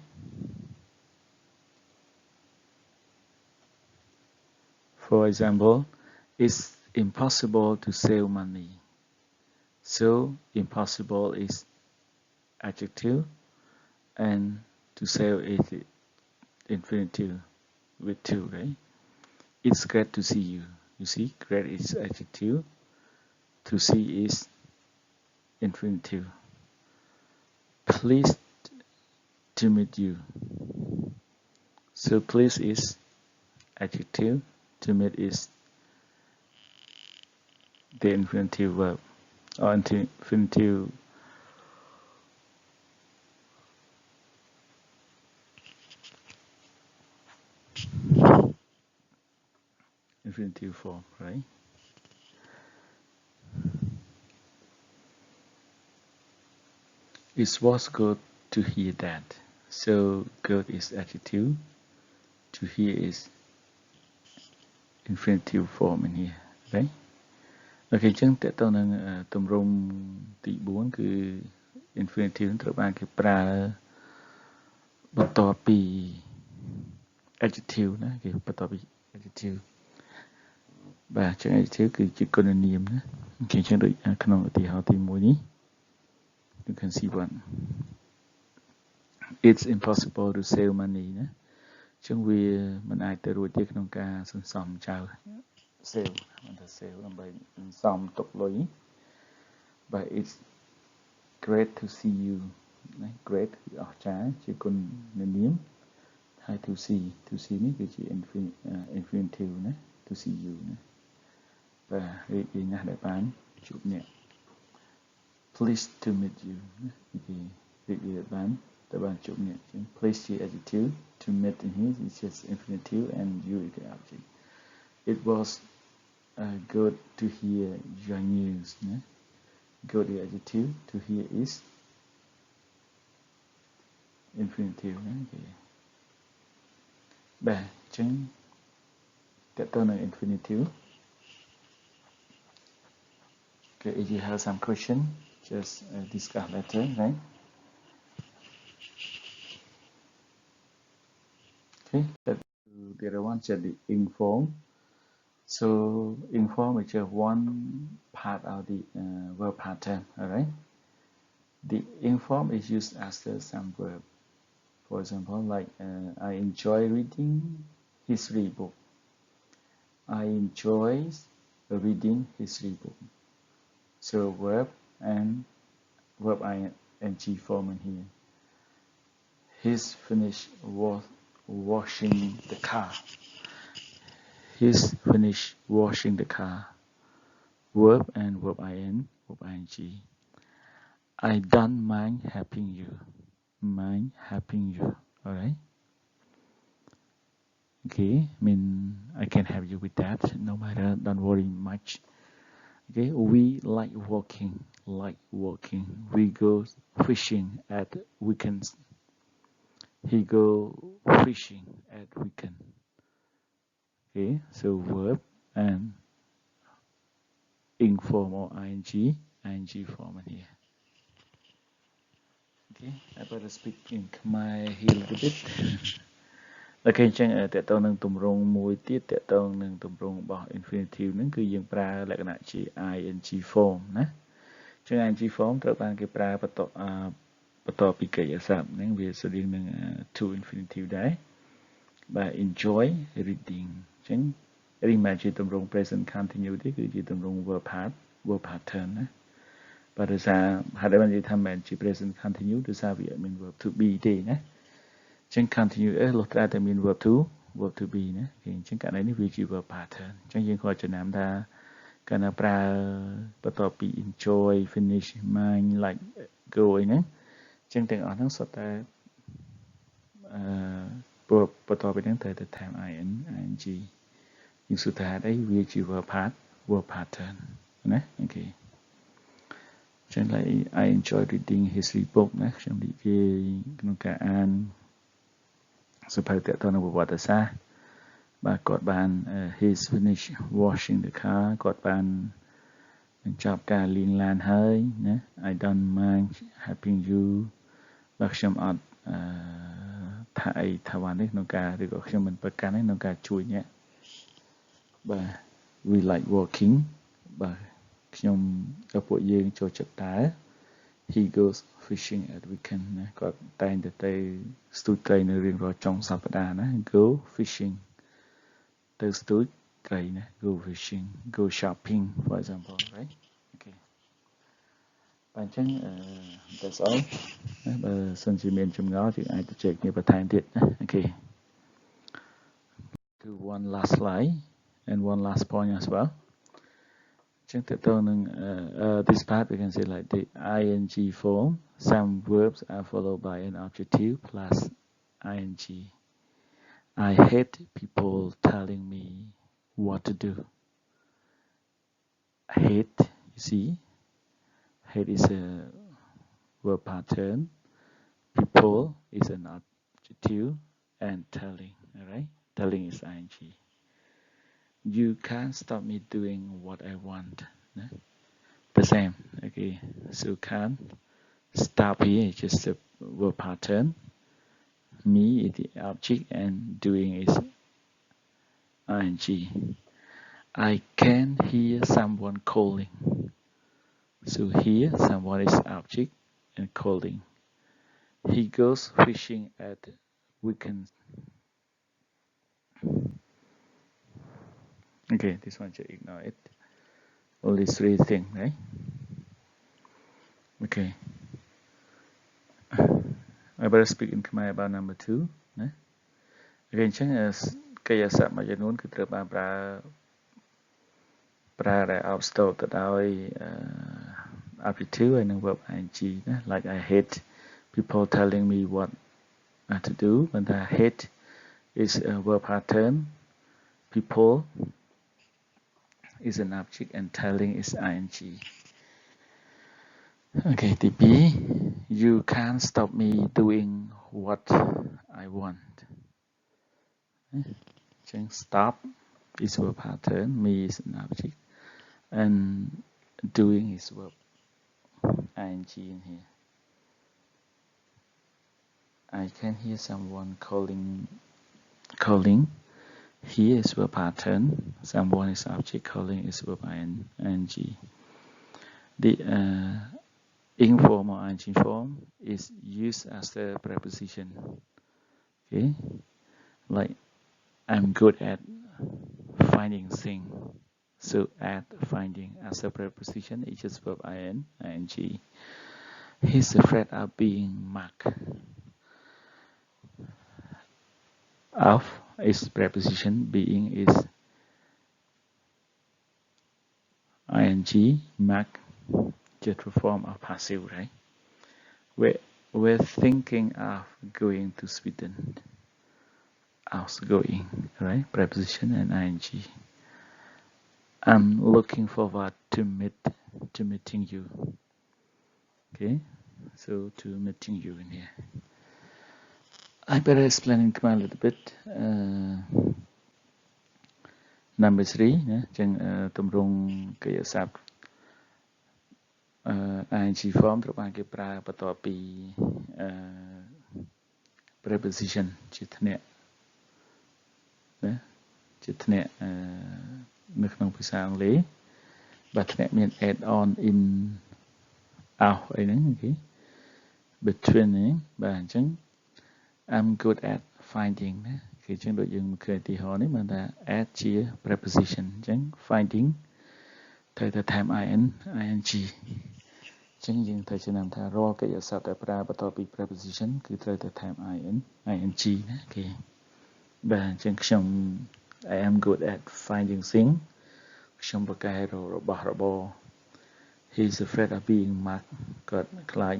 for example it's impossible to save money so impossible is adjective and to save is infinitive with to right It's great to see you. You see, great is adjective. To see is infinitive. Pleased to meet you. So pleased is adjective. To meet is the infinitive verb or infinitive form, right? It was good to hear that. So good is adjective. To hear is infinitive form in here, right? Ok, អញ្ចឹងតើតើនឹងទម្រង់ទី4គឺ infinitive ត្រូវបានគេប្រើបន្ទាប់ពី adjective ណាគេបន្ទាប់ពី adjective បាទអញ្ចឹង adjective គឺជាគុណនាមណាអូខេអញ្ចឹងដូចក្នុងឧទាហរណ៍ទី1នេះ you can see one it's impossible to save money ណាអញ្ចឹងវាមិនអាចទៅរួចទេក្នុងការសន្សំចោល save មិនថា save ដើម្បីសន្សំទុកលុយ but it's great to see you ណា great គឺអស្ចារ្យជាគុណនាមហើយ to see នេះគឺជា infinitive ណា to see you ណាបាទរីករាយណាស់ដែលបានជួបអ្នក pleased to meet you ណាគេរីករាយដែលបានជួបអ្នកអញ្ចឹង pleased ជា adjective to meet in here is just infinitive and you is the object it was good to hear your news ណា good ជា adjective to hear is infinitive ណាគេបាទអញ្ចឹងតើតើនឹង infinitive okay if you have some question just discuss later right okay the other one is the inform so inform is just one part of the verb pattern all right the inform is used after some verb for example like I enjoy reading history book I enjoy reading history book so verb and verb ing form in here he's finished washing the car he's finished washing the car verb and verb ing I don't mind helping you all right okay I mean I can help you with that no matter don't worry much okay we like walking we go fishing at weekends he go fishing at weekend okay so verb and ing form or ing form in here okay I better speak in Khmer here a little bit អូខេអញ្ចឹងតើតើនឹងទម្រង់មួយទៀតតើតើនឹងទម្រង់របស់ infinitive ហ្នឹងគឺយើងប្រើលក្ខណៈជា ing form ណាអញ្ចឹង ing form ត្រូវបានគេប្រើបន្តពីកិច្ចសព្ទហ្នឹងវាស្រដៀងនឹង to infinitive ដែរបាទ enjoy reading អញ្ចឹង នេះមិនជាទម្រង់ present continuous ទេគឺជាទម្រង់ verb pattern ណាបាទដោយសារហេតុអីបាននិយាយថាមិនជា present continuous ដោយសារវាអត់មាន verb to be ទេណាអញ្ចឹង continuous លុះត្រាតែមាន verb to be ណាអញ្ចឹងករណីនេះវាជា verb pattern អញ្ចឹងយើងក៏ចំណាំថាកាលណាប្រើបន្ទាប់ពី enjoy finish mind like go អីហ្នឹងអញ្ចឹងទាំងអស់ហ្នឹងសុទ្ធតែបន្ទាប់ពីហ្នឹងត្រូវតែ time ing យើងសួរថាអីវាជា verb pattern ណាអូខេចឹង like I enjoy reading history book ណាខ្ញុំរីករាយក្នុងការអានសៀវភៅទាក់ទងនឹងប្រវត្តិសាស្ត្របាទគាត់បាន he's finished washing the car គាត់បានបញ្ចប់ការលាងឡានហើយណា I don't mind helping you បាទខ្ញុំអត់ថាអីថាវ៉ាន់នេះក្នុងការឬក៏ខ្ញុំមិនប្រកាន់ទេក្នុងការជួយអ្នកបាទ we like working បាទខ្ញុំក៏ពួកយើងចូលចិត្តតើ he goes fishing at weekend ណាគាត់តែងតែទៅស្ទូចត្រីនៅរៀងរាល់ចុងសប្តាហ៍ណា go fishing those two train go fishing, go shopping, for example, right? Okay. That's all. Since you mentioned now, I have to check the time did. Okay. To one last slide and one last point as well. This part we can say like the ing form. Some verbs are followed by an adjective plus ing. I hate people telling me what to do. Hate, you see, hate is a verb pattern. People is an adjective, and telling, alright? Telling is ing. You can't stop me doing what I want. The same, okay? So can't stop here is just a verb pattern. Me is the object, and doing is ing. I can hear someone calling. So here, someone is object and calling. He goes fishing at weekends. Okay, this one just ignore it. Only three things, right? Okay. I better speak in Khmer about number 2. Okay, អញ្ចឹងកិច្ចសព្ទមួយចំនួនគឺត្រូវបានប្រើដែលអបស្តូតទៅដោយ adjective ហើយនឹង verb ing ណា like I hate people telling me what to do. When the hate is a verb pattern, people is an object, and telling is ing. Okay, TP, you can't stop me doing what I want. Stop is verb pattern, me is an object, and doing is verb ing in here. I can hear someone calling. Here is verb pattern. Someone is object. Calling is verb ing. The ing form or ing form is used as the preposition. Okay, like I'm good at finding things. So at finding as a preposition is just verb ing. He's afraid of being marked. Of is preposition, being is ing, mark just a form of passive, right? We're thinking of going to Sweden. Outgoing, right? Preposition and ing. I'm looking forward to meeting you. Okay, so to meeting you in here. I better explain in Khmer a little bit. Number 3 ណាចឹងទម្រង់កិច្ចសព្ទing form ត្រូវបានគេប្រើបន្ទាប់ពី preposition ជាធ្នាក់ណាជាធ្នាក់នៅក្នុងភាសាអង់គ្លេសបាទធ្នាក់មាន add on in out អីហ្នឹងអូខេ between ហ្នឹងបាទអញ្ចឹង I'm good at finding ណាគឺអញ្ចឹងដូចយើងឃើញឧទាហរណ៍នេះបានថា add ជា preposition អញ្ចឹង finding ត្រូវតែថែម ing អញ្ចឹងយើងត្រូវចំណាំថារាល់កិច្ចសព្ទដែលប្រើបន្ទាប់ពី preposition គឺត្រូវតែថែម ing ណាគេបាទអញ្ចឹងខ្ញុំ I am good at finding things ខ្ញុំប្រកែករបស់របរ He's afraid of being marked គាត់ខ្លាច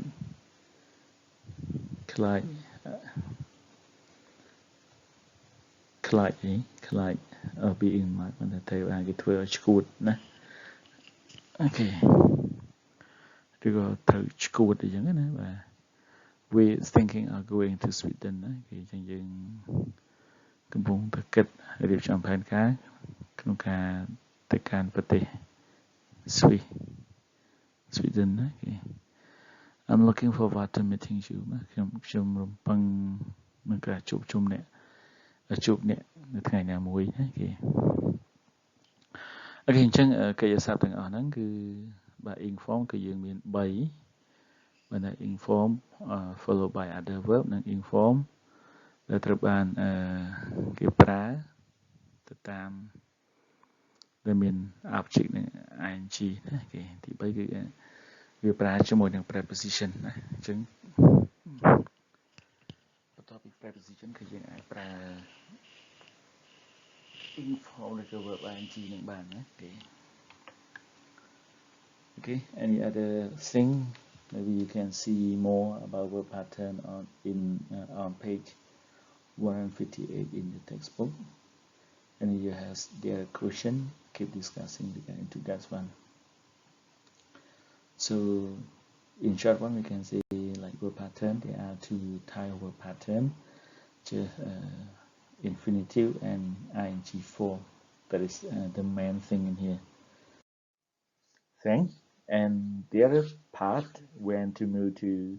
being marked មិនថាត្រូវគេធ្វើឲ្យឈួតណាអូខេឬក៏ត្រូវឈួតអីចឹងណាបាទ we thinking of going to Sweden ណាគេអញ្ចឹងយើងកំពុងតែគិតរៀបចំផែនការក្នុងការទៅកាន់ប្រទេស Sweden ណាគេ I'm looking forward to meeting you ណាខ្ញុំរំពឹងនឹងការជួបអ្នកនៅថ្ងៃណាមួយណាគេអូខេអញ្ចឹងកិច្ចសព្ទទាំងអស់ហ្នឹងគឺបាទ ing form គឺយើងមាន3បាទ ing form followed by other verb និង ing form ដែលត្រូវបានគេប្រើទៅ ទៅតាមដែលមាន object នឹង ing ណាគេទី3គឺវាប្រើជាមួយនឹង preposition ណាអញ្ចឹងបន្ទាប់ពី preposition គឺយើងអាចប្រើ inform ឬក៏ verb ing នឹងបានណាគេ Okay, any other thing? Maybe you can see more about verb pattern on page 158 in the textbook. And if you have their question, keep discussing regarding to that one. So in short one, we can say like verb pattern. There are two types of verb pattern, infinitive and ing form. That is the main thing in here. Thanks. And the other part, when to move to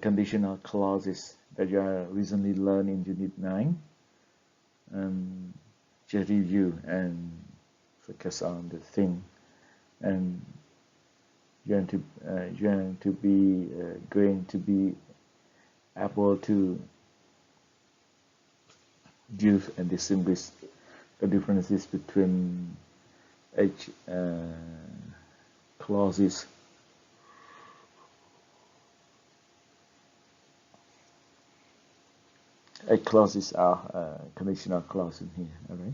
conditional clauses that you are recently learned in Unit 9. Just review and focus on the thing, and you're going to be able to use and distinguish the differences between each clauses. Clauses are conditional clause in here, alright?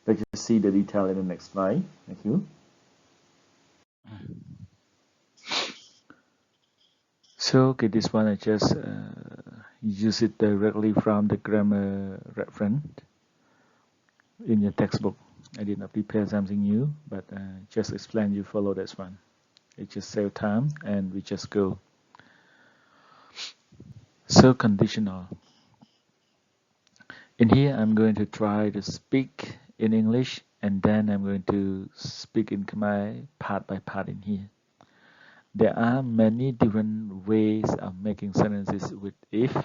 Let's just see the detail in the next slide. Thank you. So, okay, this one I just use it directly from the grammar reference in your textbook. I did not prepare something new, but just explain you follow this one. It just save time and we just go. So conditional. In here, I'm going to try to speak in English, and then I'm going to speak in Khmer part by part in here. There are many different ways of making sentences with if.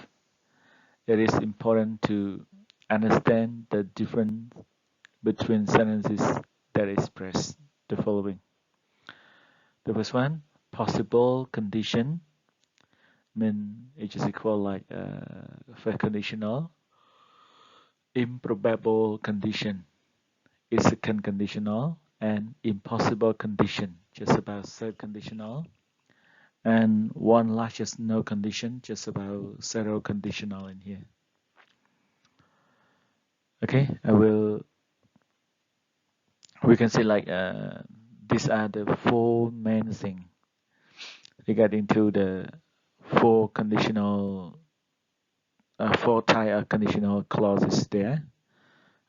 It is important to understand the difference between sentences that express the following. The first one, possible condition, mean it is equal like first conditional. Improbable condition is second conditional, and impossible condition just about third conditional, and one largest no condition just about zero conditional in here. Okay, we can say like these are the four main things regarding to the four type of conditional clauses there.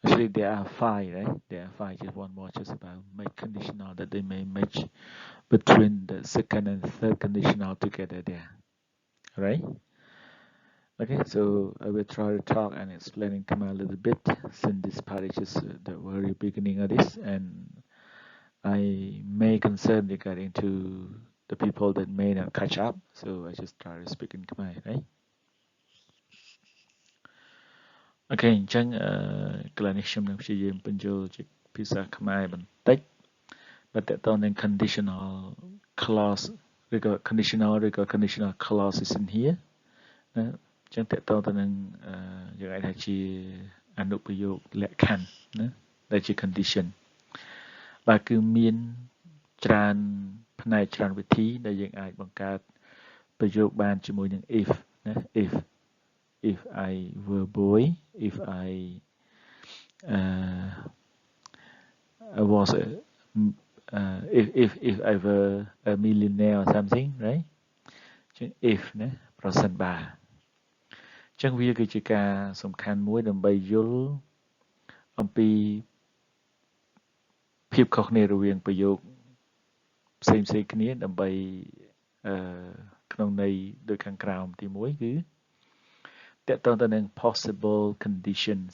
Actually, there are five, right? There are five. Just one more, just about make conditional that they may match between the second and third conditional together there, right? Okay, so I will try to talk and explain in Khmer a little bit, since this part is just the very beginning of this, and I may concern regarding to the people that may not catch up, so I just try to speak in Khmer, right? Okay, អញ្ចឹងកន្លែងនេះខ្ញុំនឹងព្យាយាមបញ្ចូលជាភាសាខ្មែរបន្តិចបើតើតើនឹង conditional clause ឬក៏ conditional clauses in here ណាអញ្ចឹងតើតើទៅនឹងយើងអាចថាជាអនុប្រយោគលក្ខខណ្ឌណាដែលជា condition បាទគឺមានច្រើនផ្នែកច្រើនវិធីដែលយើងអាចបង្កើតប្រយោគបានជាមួយនឹង if ណា if I were boy, if I was if I were a millionaire or something, right? If ណាប្រសិនបើអញ្ចឹងវាគឺជាការសំខាន់មួយដើម្បីយល់អំពីភាពខុសគ្នារវាងប្រយោគផ្សេងៗគ្នាដើម្បីក្នុងន័យដូចខាងក្រោមទី1គឺតើតើទៅនឹង possible conditions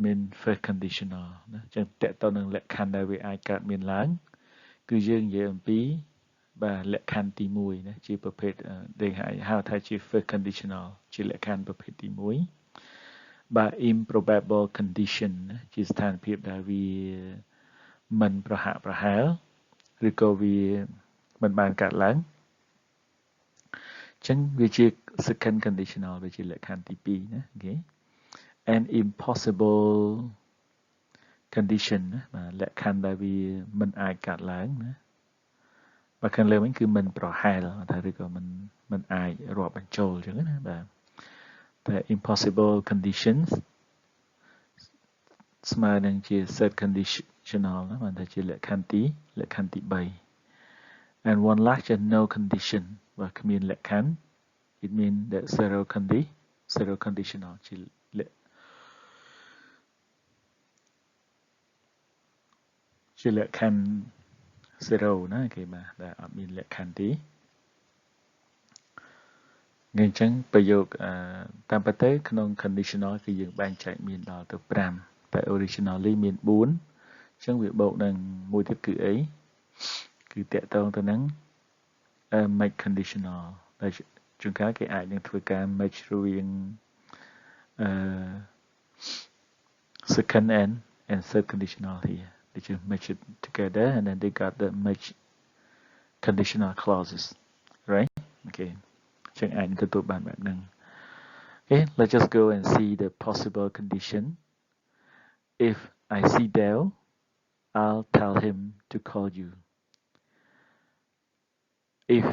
mean first conditional ណាអញ្ចឹងតើតើនឹងលក្ខខណ្ឌដែលវាអាចកើតមានឡើងគឺយើងនិយាយអំពីបាទលក្ខខណ្ឌទី1ណាជាប្រភេទដែលហៅថាជា first conditional ជាលក្ខខណ្ឌប្រភេទទី1បាទ improbable condition ណាជាស្ថានភាពដែលវាមិនប្រហាក់ប្រហែលឬក៏វាមិនបានកើតឡើងអញ្ចឹងវាជា second conditional វាជាលក្ខខណ្ឌទី2ណា okay an impossible condition ណាបាទលក្ខខណ្ឌដែលវាមិនអាចកើតឡើងណាបើខាងលើវិញគឺមិនប្រហែលថាឬក៏មិនអាចរាប់បញ្ចូលអញ្ចឹងណាបាទតែ impossible conditions ស្មើនឹងជា set conditional ណាបានថាជាលក្ខខណ្ឌទី3 and one last ជា no condition បើគ្មានលក្ខខណ្ឌ it means that zero conditional ជាលក្ខខណ្ឌ zero ណាគេបាទដែលអត់មានលក្ខខណ្ឌទេអញ្ចឹងប្រយោគតាមពិតទៅក្នុង conditional គឺយើងបែងចែកមានដល់ទៅ5តែ originally មាន4អញ្ចឹងវាបូកនឹងមួយទៀតគឺអីគឺតកតងទៅនឹង make conditional ដែលជួនកាលគេអាចនឹងធ្វើការ match រវាងsecond and third conditional here they just match it together and then they got the match conditional clauses right okay ចឹងអាចទទួលបានបែបហ្នឹង okay let's just go and see the possible condition if I see Dale I'll tell him to call you if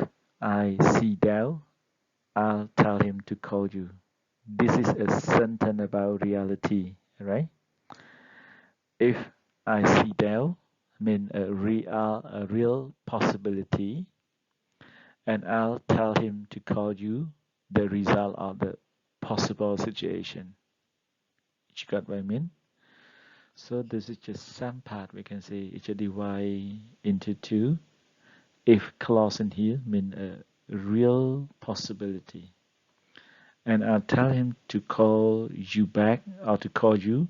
I see Dale I'll tell him to call you this is a sentence about reality right if I see Dale mean a real possibility and I'll tell him to call you the result of the possible situation. You got what I mean? So this is just some part we can say it should divide into two. If clause in here mean a real possibility. And I'll tell him to call you back or to call you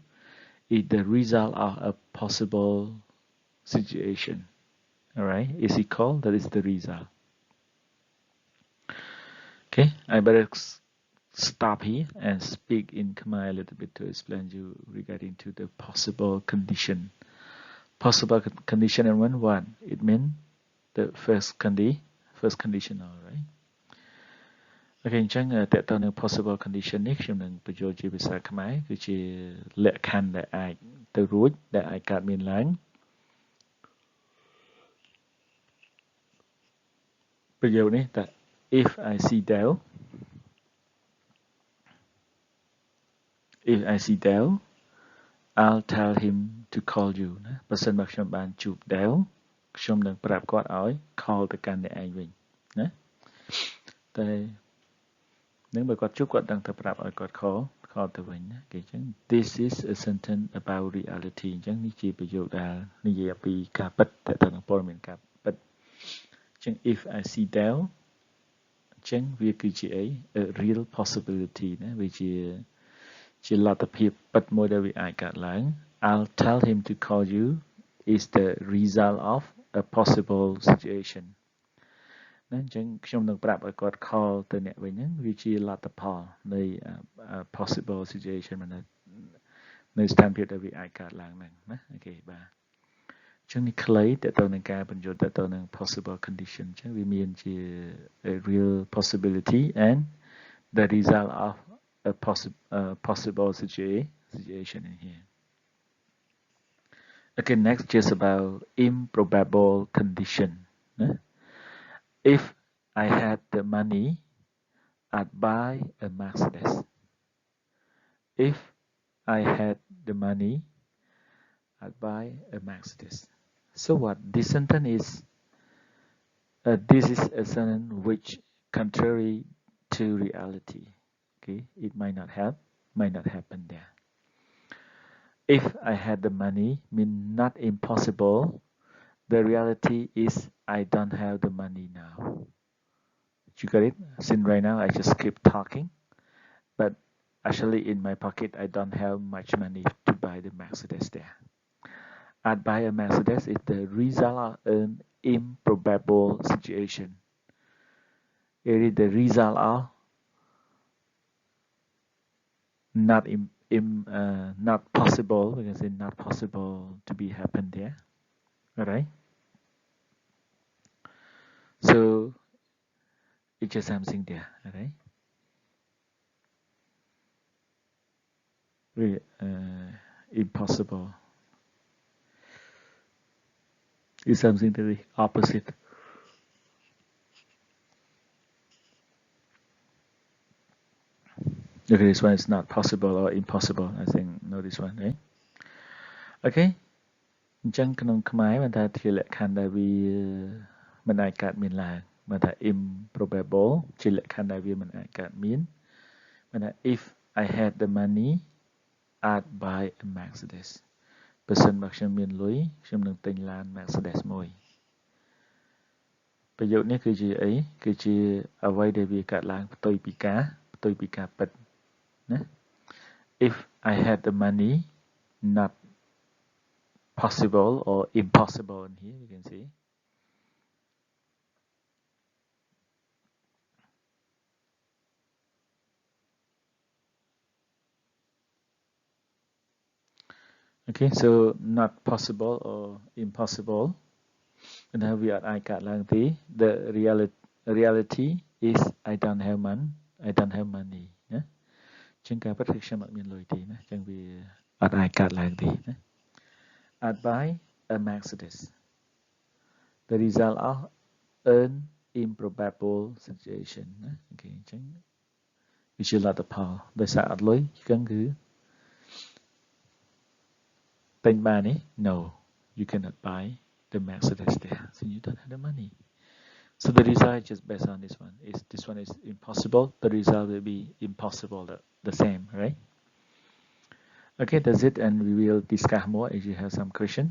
is the result of a possible situation. Alright? Is he called? That is the result. Okay, I better stop here and speak in Khmer a little bit to explain you regarding to the possible condition. Possible condition and one, it means the first conditional, right? Okay, អញ្ចឹងតើតើនឹង possible condition នេះខ្ញុំនឹងបញ្ចូលជាភាសាខ្មែរគឺជាលក្ខខណ្ឌដែលអាចទៅរួចដែលអាចកើតមានឡើងប្រយោគនេះតើ if I see Dale I'll tell him to call you ណាបើសិនបើខ្ញុំបានជួប Dale ខ្ញុំនឹងប្រាប់គាត់ឲ្យ call ទៅកាន់អ្នកឯងវិញណាតែនឹងបើគាត់ជួបគាត់ដឹងតែប្រាប់ឲ្យគាត់ call ទៅវិញណាគេអញ្ចឹង this is a sentence about reality អញ្ចឹងនេះជាប្រយោគដែលនិយាយពីការពិតតែទៅនឹងព័ត៌មានការពិតអញ្ចឹង if I see Dale អញ្ចឹងវាគឺជាអី a real possibility ណាវាជាលទ្ធភាពពិតមួយដែលវាអាចកើតឡើង I'll tell him to call you is the result of a possible situation ណាអញ្ចឹងខ្ញុំនឹងប្រាប់ឲ្យគាត់ call ទៅអ្នកវិញហ្នឹងវាជាលទ្ធផលនៃ possible situation នៅស្ថានភាពដែលវាអាចកើតឡើងហ្នឹងណាអូខេបាទអញ្ចឹងនេះខ្លីតទៅនឹងការបញ្យល់ទៅនឹង possible condition អញ្ចឹងវាមានជា a real possibility and the result of a possible situation in here. Okay, next just about improbable condition. If I had the money, I'd buy a Mercedes. If I had the money, I'd buy a Mercedes. So what? This sentence is this is a sentence which contrary to reality. Okay, it might not happen there. If I had the money mean not impossible. The reality is I don't have the money now. You got it? Since right now I just keep talking, but actually in my pocket I don't have much money to buy the Mercedes there. I'd buy a Mercedes is the result of an improbable situation. It is the result of not possible, we can say not possible to be happen there. Alright? So it's just something there, alright? impossible is something to the opposite. Okay, this one is not possible or impossible. I think know this one, right? Okay. អញ្ចឹងក្នុងខ្មែរបានថាជាលក្ខខណ្ឌដែលវាមិនអាចកើតមានឡើងបានថា improbable ជាលក្ខខណ្ឌដែលវាមិនអាចកើតមានបានថា if I had the money I'd buy a Mercedes បើសិនបើខ្ញុំមានលុយខ្ញុំនឹងទិញឡាន Mercedes មួយប្រយោគនេះគឺជាអីគឺជាអ្វីដែលវាកើតឡើងផ្ទុយពីការពិតណា if I had the money not possible or impossible in here you can see okay so not possible or impossible and now we are I got lang the reality is I don't have money ណាជាងការពិតគឺខ្ញុំអត់មានលុយទេណាចឹងវាអត់អាចកើតឡើងទេណា I'd buy a Mercedes the result of an improbable situation ណាអូខេអញ្ចឹងវាជាលទ្ធផលដោយសារអត់លុយចឹងគឺទិញបានទេ No you cannot buy the Mercedes there so you don't have the money so the result is just based on this one is this one is impossible the result will be impossible the same right okay that's it and we will discuss more if you have some question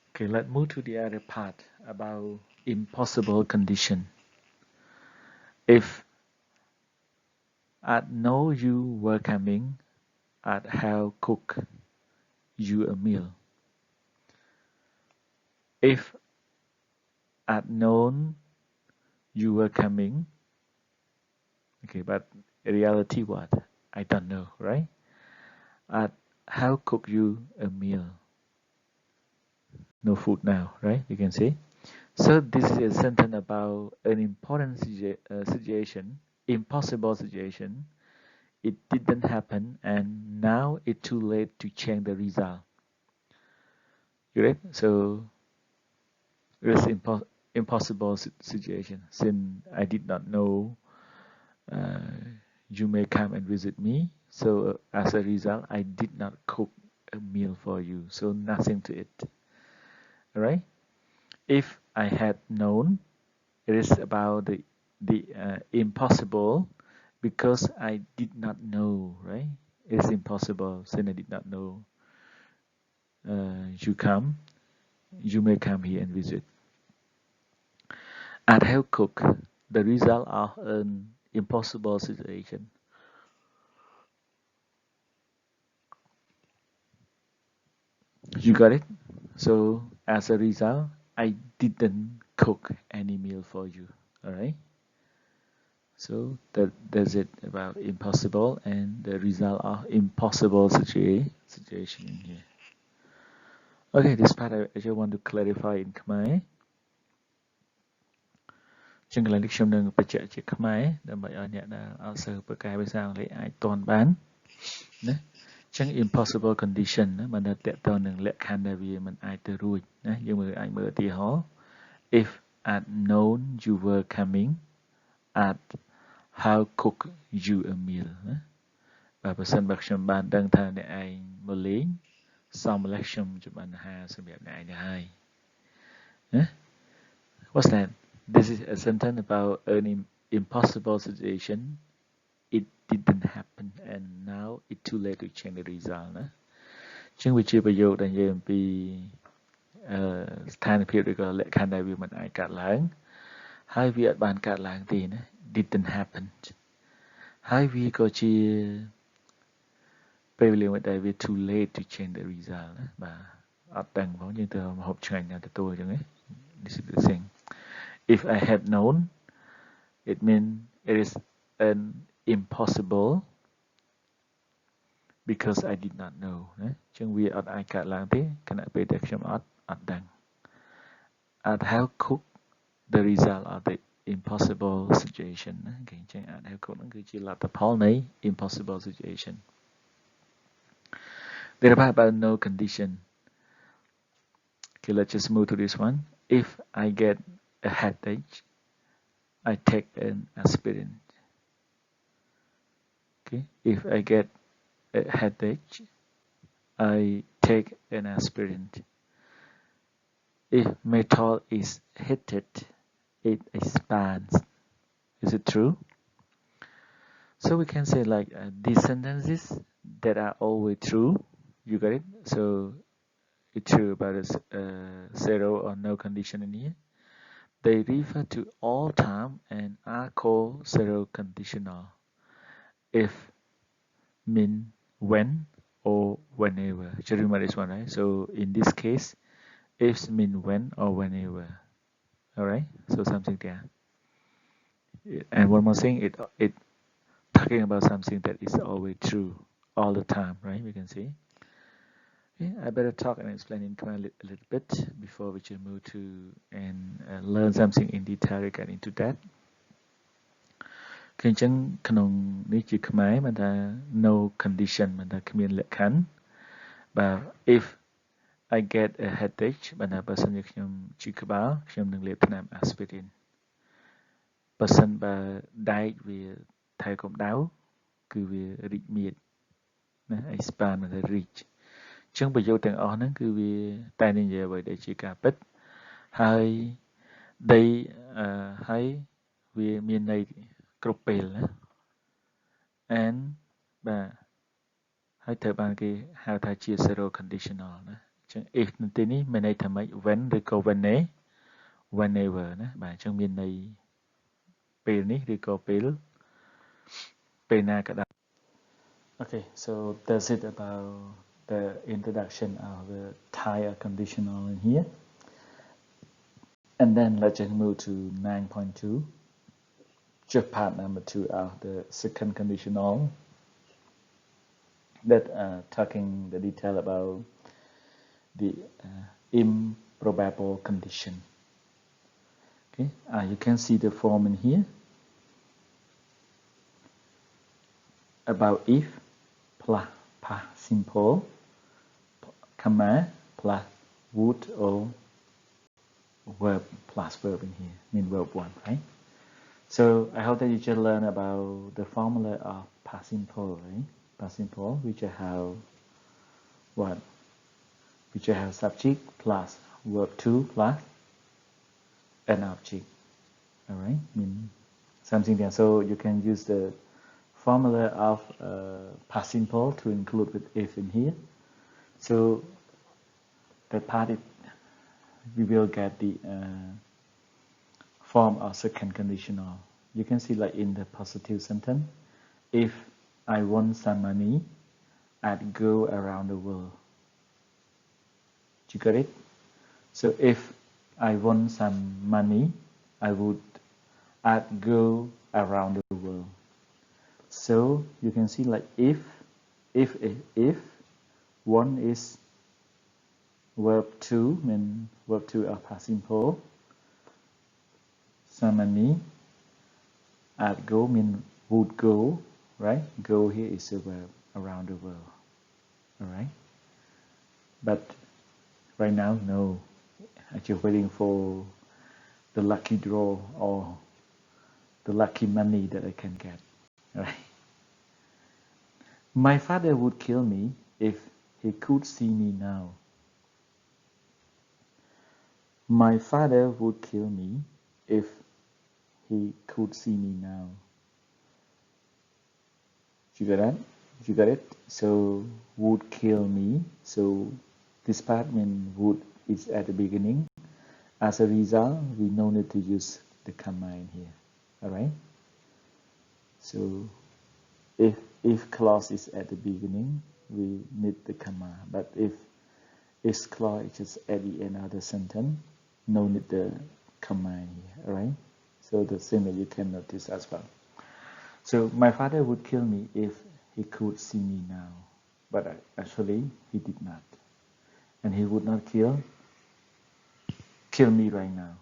okay let's move to the other part about impossible condition if I'd know you were coming I'd have cooked you a meal if I'd known you were coming okay but in reality what I don't know right I'd have cooked you a meal no food now right you can see so this is a sentence about an important situation impossible situation it didn't happen and now it's too late to change the result you read so it's impossible situation since I did not know you may come and visit me so as a result I did not cook a meal for you so nothing to it all right if I had known it is about the impossible because I did not know right it is impossible since I did not know you may come here and visit I'd have cooked the result of an impossible situation you got it so as a result I didn't cook any meal for you all right so that's it about impossible and the result of impossible situation in here okay this part I just want to clarify in Khmer ជាងកន្លែងនេះខ្ញុំនឹងបញ្ជាក់ជាខ្មែរដើម្បីឲ្យអ្នកដែលអត់សូវប្រកែភាសាអង់គ្លេសអាចទាន់បានណាចឹង impossible condition ណាបានតែតទៅនឹងលក្ខខណ្ឌដែលវាមិនអាចទៅរួចណាយើងអាចមើលឧទាហរណ៍ if I'd known you were coming I'd have cooked you a meal ណាបើប្រសិនបើខ្ញុំបានដឹងថាអ្នកឯងមកលេងសមម្លេះខ្ញុំจะបានអាហារសម្រាប់អ្នកឯងទៅហើយណា what's that this is a sentence about an impossible situation it didn't happen and now it's too late to change the result ណាជាងវាជាប្រយោគដែលនិយាយអំពីស្ថានភាពឬក៏លក្ខខណ្ឌដែលវាមិនអាចកើតឡើងហើយវាអត់បានកើតឡើងទេណា didn't happen ហើយវាក៏ជាពេលវេលាមួយដែលវា too late to change the result ណាបាទអត់ដឹងផងយើងទៅមកហូបឆ្ងាញ់ណាទទួលអញ្ចឹងណា this is the thing if I had known it means it is an impossible because I did not know ណាចឹងវាអត់អាចកើតឡើងទេខណៈពេលដែលខ្ញុំអត់ដឹង I'd have cooked the result of the impossible situation ណាគេអញ្ចឹង I'd have cooked ហ្នឹងគឺជាលទ្ធផលនៃ impossible situation The part about no condition. Okay, let's just move to this one. If I get a headache, I take an aspirin. Okay, if I get a headache, I take an aspirin. If metal is heated, it expands. Is it true? So we can say like these sentences that are always true. You got it? So it's true about zero or no condition in here. They refer to all time and are called zero conditional. If mean when or whenever. Just remember this one, right? So in this case, if mean when or whenever. Alright? So something there. And one more thing, it talking about something that is always true all the time, right? We can see. Okay, I better talk and explain in Khmer a little bit before we just move to and learn something in detail regarding to that. គឺអញ្ចឹងក្នុងនេះជាខ្មែរមិនថា no condition មិនថាគ្មានលក្ខខណ្ឌបាទ if I get a headache បើណាបើសិនជាខ្ញុំឈឺក្បាលខ្ញុំនឹងលេបថ្នាំ aspirin បើសិនបើដែកវាថែកម្ដៅគឺវារីកមាឌណា expand មិនថា reach អញ្ចឹងប្រយោគទាំងអស់ហ្នឹងគឺវាតែនិយាយអ្វីដែលជាការពិតហើយដីហើយវាមានន័យគ្រប់ពេលណា and បាទហើយត្រូវបានគេហៅថាជា zero conditional ណាអញ្ចឹង if នៅទីនេះមានន័យថាម៉េច when ឬក៏ whenever ណាបាទអញ្ចឹងមានន័យពេលនេះឬក៏ពេលណាក៏ដោយ Okay, so that's it about the introduction of the Thai conditional in here. And then let's just move to 9.2, just part number 2 of the second conditional that talking the detail about the improbable condition. Okay, you can see the form in here about if plus past simple, comma plus would or verb plus verb in here, mean verb 1, right? So I hope that you just learn about the formula of past simple, right? Past simple, which I have what? Which I have subject plus verb 2 plus an object. All right, mean something there. So you can use the formula of past simple to include with if in here. So that part we will get the form of second conditional. You can see like in the positive sentence, if I want some money, I'd go around the world. You got it? So if I want some money, I'd go around the world. So you can see like if one is verb 2, mean verb 2 are past simple. Some money, I'd go mean would go, right? Go here is a verb around the world. All right. But right now, no. I'm just waiting for the lucky draw or the lucky money that I can get. All right. My father would kill me if he could see me now. My father would kill me if he could see me now. You got that? You got it? So would kill me. So this part means would is at the beginning. As a result, we no need to use the comma in here. All right? So if clause is at the beginning, we need the comma. But if clause is just at the end of the sentence, no need the comma in here. All right? So the same way you can notice as well. So my father would kill me if he could see me now. But actually, he did not. And he would not kill me right now.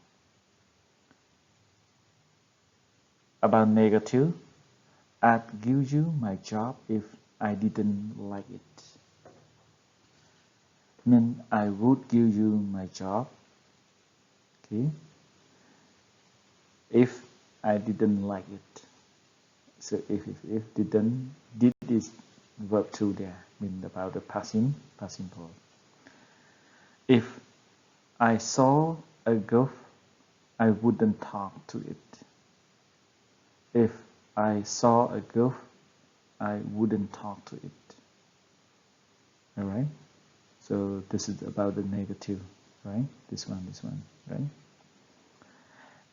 About negative, I'd give you my job if I didn't like it. mean I would give you my job. Okay. If I didn't like it. So if did is verb 2 there, mean about the past simple. If I saw a ghost, I wouldn't talk to it. If I saw a ghost, I wouldn't talk to it. Alright? So this is about the negative, right? This one, right?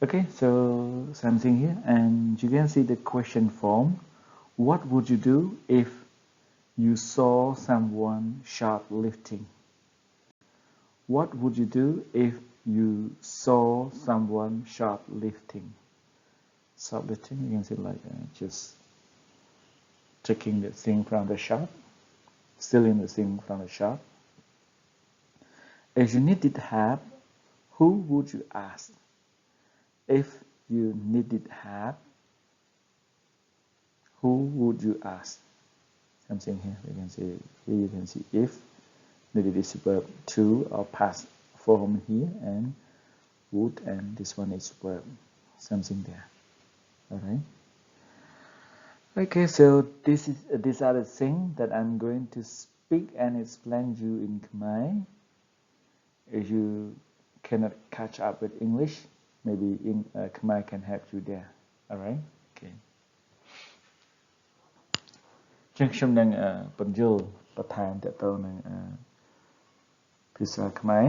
Okay, so something here, and you can see the question form. What would you do if you saw someone shoplifting? What would you do if you saw someone shoplifting? Shoplifting, you can say like just taking the thing from the shop, stealing the thing from the shop. If you needed help, who would you ask? If you needed help, who would you ask? Something here, we can say, here you can see if, needed is verb 2 or past form here, and would, and this one is verb, something there. Alright. Okay, so these are the things that I'm going to speak and explain you in Khmer. If you cannot catch up with English, maybe in Khmer can help you there. Alright? Okay. ចឹងខ្ញុំនឹងបញ្យល់បន្ថែមតទៅនឹងភាសាខ្មែរ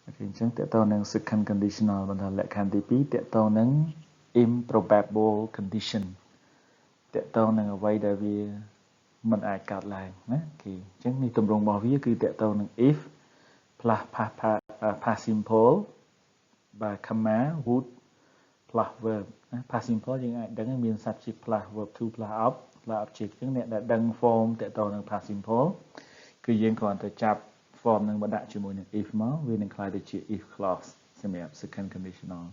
អូខេអញ្ចឹងតទៅនឹង second conditional បន្តលក្ខខណ្ឌទី2តទៅនឹង improbable condition តទៅនឹងអ្វីដែលវាមិនអាចកើតឡើងណាអូខេអញ្ចឹងនេះទម្រង់របស់វាគឺតទៅនឹង if plus past simple បាទ comma would plus verb ណា past simple យើងអាចដឹងមាន subject plus verb to plus object អញ្ចឹងអ្នកដែលដឹង form តទៅនឹង past simple គឺយើងគ្រាន់តែចាប់ form នឹងមកដាក់ជាមួយនឹង if មកវានឹងក្លាយទៅជា if clause សម្រាប់ second conditional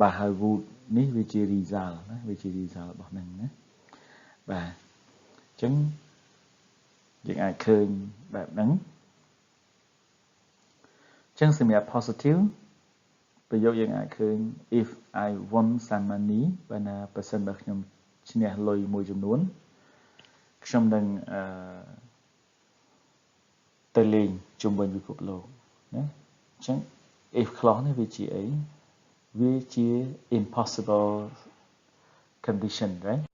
បាទហើយ would នេះវាជា result ណាវាជា result របស់នឹងណាបាទអញ្ចឹងយើងអាចឃើញបែបហ្នឹងអញ្ចឹងសម្រាប់ positive ប្រយោគយើងអាចឃើញ if I won some money បើណាប្រសិនបើខ្ញុំឈ្នះលុយមួយចំនួនខ្ញុំនឹងទៅលេងជុំវិញពិភពលោកណាអញ្ចឹង if clause នេះវាជាអីវាជា impossible condition right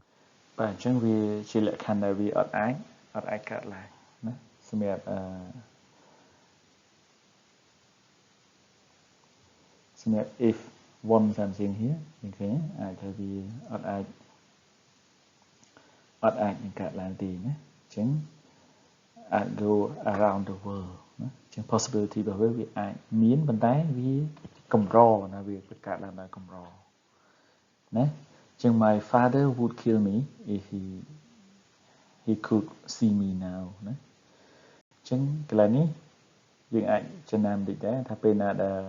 បាទអញ្ចឹងវាជាលក្ខខណ្ឌដែលវាអត់អាចកើតឡើងណាសម្រាប់if one something here ឃើញទេអាចថាវាអត់អាចនឹងកើតឡើងទេណាអញ្ចឹងអាច go around the world ណាអញ្ចឹង possibility របស់វាអាចមានប៉ុន្តែវាកម្រណាវាកើតឡើងដោយកម្រណាអញ្ចឹង my father would kill me if he could see me now ណាអញ្ចឹងកន្លែងនេះយើងអាចចំណាំតិចដែរថាពេលណាដែល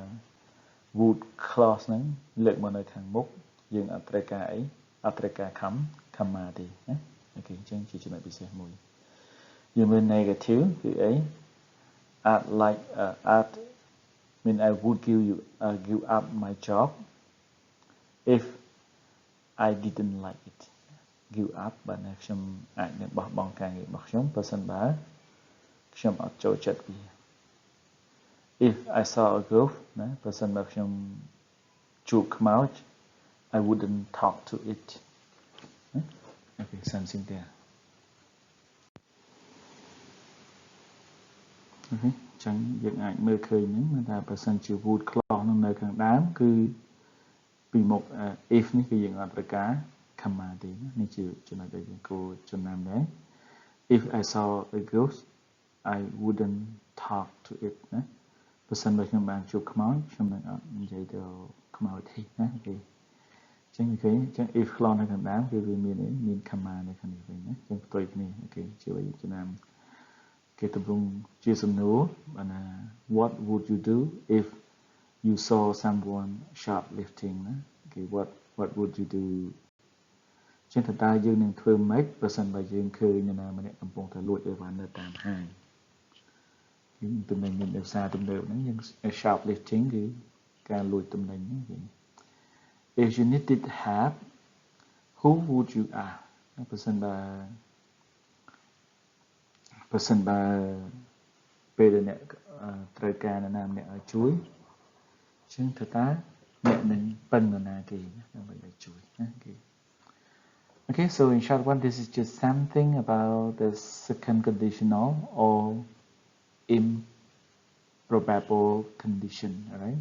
would clause ហ្នឹងលើកមកនៅខាងមុខយើងអត់ត្រូវការអីអត់ត្រូវការ comma ទេណាអូខេអញ្ចឹងជាចំណុចពិសេសមួយយើងមាន negative គឺអី I'd mean I would give up my job if I didn't like it give up បើណាខ្ញុំអាចនឹងបោះបង់ការងាររបស់ខ្ញុំប្រសិនបើខ្ញុំអត់ចូលចិត្តវា if I saw a ghost ណាប្រសិនបើខ្ញុំជួបខ្មោច I wouldn't talk to it okay something there អូខេអញ្ចឹងយើងអាចមើលឃើញហ្នឹងថាបើសិនជា would clause នឹងនៅខាងដើមគឺពីមុខ if នេះគឺយើងអត់ត្រូវការ comma ទេនេះជាចំណុចដែលយើងគួរចំណាំដែរ if I saw a ghost I wouldn't talk to it ណាបើសិនបើខ្ញុំបានជួបខ្មោចខ្ញុំនឹងអត់និយាយទៅខ្មោចទេណាអូខេអញ្ចឹងឃើញអញ្ចឹង if clause នៅខាងដើមគឺវាមាន comma នៅខាងនេះវិញណាអញ្ចឹងផ្ទុយគ្នាអូខេជាអ្វីចំណាំគេទម្រង់ជាសំណួរបាទណា what would you do if you saw someone shoplifting ណាគេ what would you do ចឹងតើយើងនឹងធ្វើម៉េចបើសិនបើយើងឃើញនរណាម្នាក់កំពុងតែលួចអីវ៉ាន់នៅតាមហាង những tụm này mình đều xa tụm đều nó nhưng shoplifting thì càng lùi tụm này như vậy. If you needed help, who would you ask? Person baពេលអ្នកត្រូវការនរណាម្នាក់ឲ្យជួយជាងត្រូវតាអ្នកនឹងពឹងនរណាគេដើម្បីឲ្យជួយណាគេ Okay, so in short one, this is just something about the second conditional or improbable condition, alright?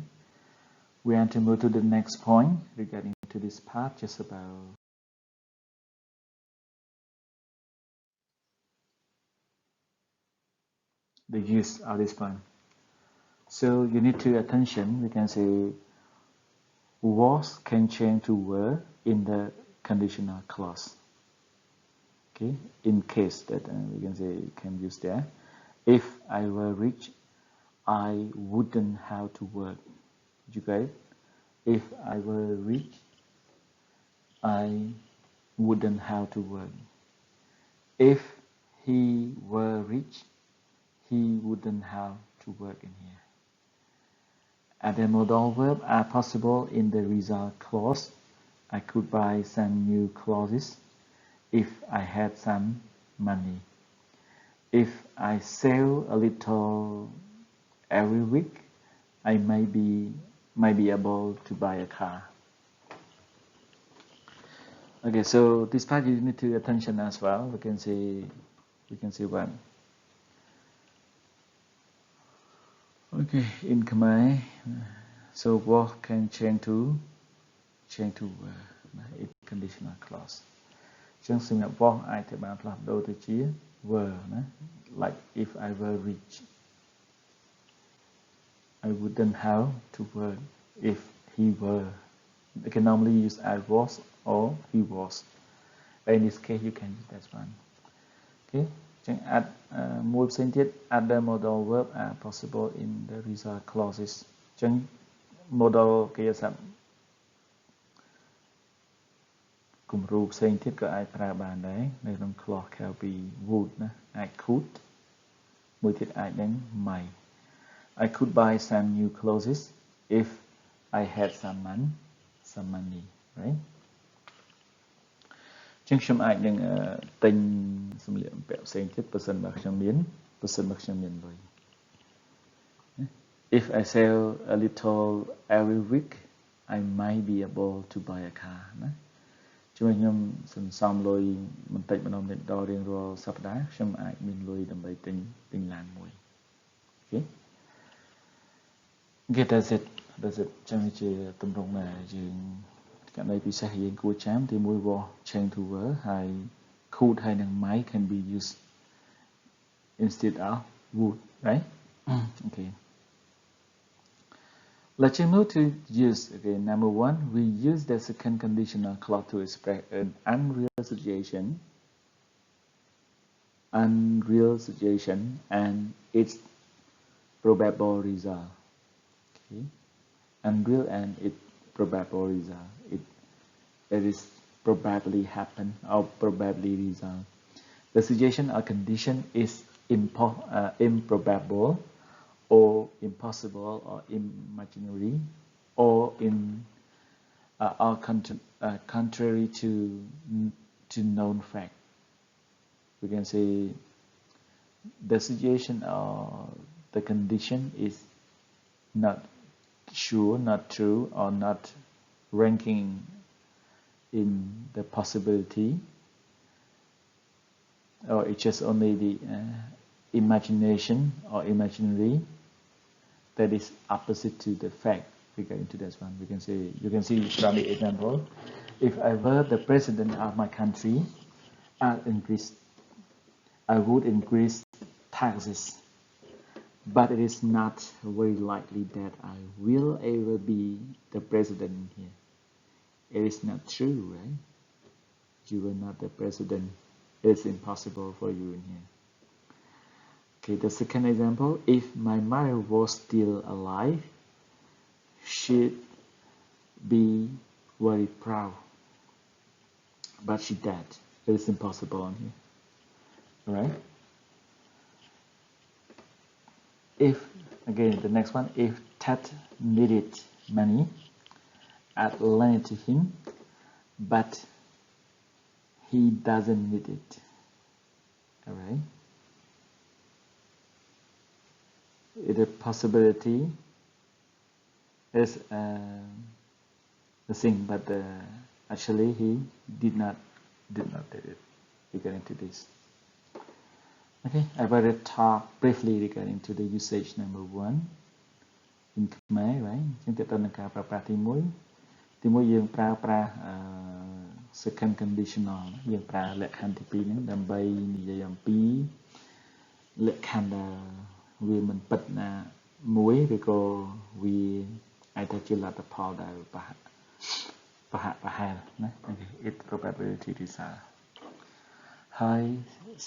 We want to move to the next point regarding to this part, just about the use of this point. So you need to attention, we can say was can change to were in the conditional clause. Okay, in case that we can say can use there. If I were rich, I wouldn't have to work. Did you get it? If I were rich, I wouldn't have to work. If he were rich, he wouldn't have to work in here. Other modal verbs are possible in the result clause. I could buy some new clothes if I had some money. If I sell a little every week, I might be able to buy a car. Okay, so this part you need to attention as well. We can see one. Okay, in Khmer, so what can change to it conditional clause. ចឹងសម្រាប់ was អាចទៅបានផ្លាស់ប្ដូរទៅជា were ណា like if I were rich I wouldn't have to work if he were. You can normally use I was or he was, but in this case you can use that one. Okay, ចឹង add មួយផ្សេងទៀត other modal verb are possible in the result clauses. ចឹង modal កិរិយាសព្ទគំរូផ្សេងទៀតក៏អាចប្រើបានដែរនៅក្នុង clause ក្រៅពី would ណាអាច could មួយទៀតអាចនឹង might. I could buy some new clothes if I had some money, right? ចឹងខ្ញុំអាចនឹងទិញសម្លៀកបំពាក់ផ្សេងទៀតបើសិនបើខ្ញុំមានលុយ If I sell a little every week, I might be able to buy a car ណាជួយខ្ញុំសន្សំលុយបន្តិចម្ដងដល់រៀងរាល់សប្តាហ៍ខ្ញុំអាចមានលុយដើម្បីទិញឡានមួយ Okay, that's it ចឹងជាទម្រង់ដែលយើងករណីពិសេសយើងគួរចាំទីមួយ was change to were ហើយ could ហើយនិង might can be used instead of would, right? Okay. Let's move to use. Okay, number one, we use the second conditional clause to express an unreal situation and its probable result. Okay, unreal and its probable result. It is probably happen or probably result. The situation or condition is improbable or impossible or imaginary or contrary to known fact. We can say the situation or the condition is not sure, not true, or not ranking in the possibility, or it's just only the imagination or imaginary that is opposite to the fact. Regarding to that one, you can see from the example, if I were the president of my country, I would increase taxes, but it is not very likely that I will ever be the president here. It is not true, right? You are not the president. It's impossible for you in here. Okay, the second example, if my mother was still alive, she'd be very proud. But she died. It is impossible on here. Alright? If, again, the next one, if Ted needed money, I'd lend it to him, but he doesn't need it. Alright? The possibility is the thing, but actually he did not do it regarding to this. Okay, I will talk briefly regarding to the usage number 1 in Khmer, right? Chúng ta tên là cả pra tí mũi dương pra second conditional យើងប្រើលក្ខខណ្ឌទី2ហ្នឹងដើម្បីនិយាយអំពីលក្ខខណ្ឌវាមិនពិតណាមួយឬក៏វាអាចថាជាលទ្ធផលដែលប្រហែលណា it probability result ហើយ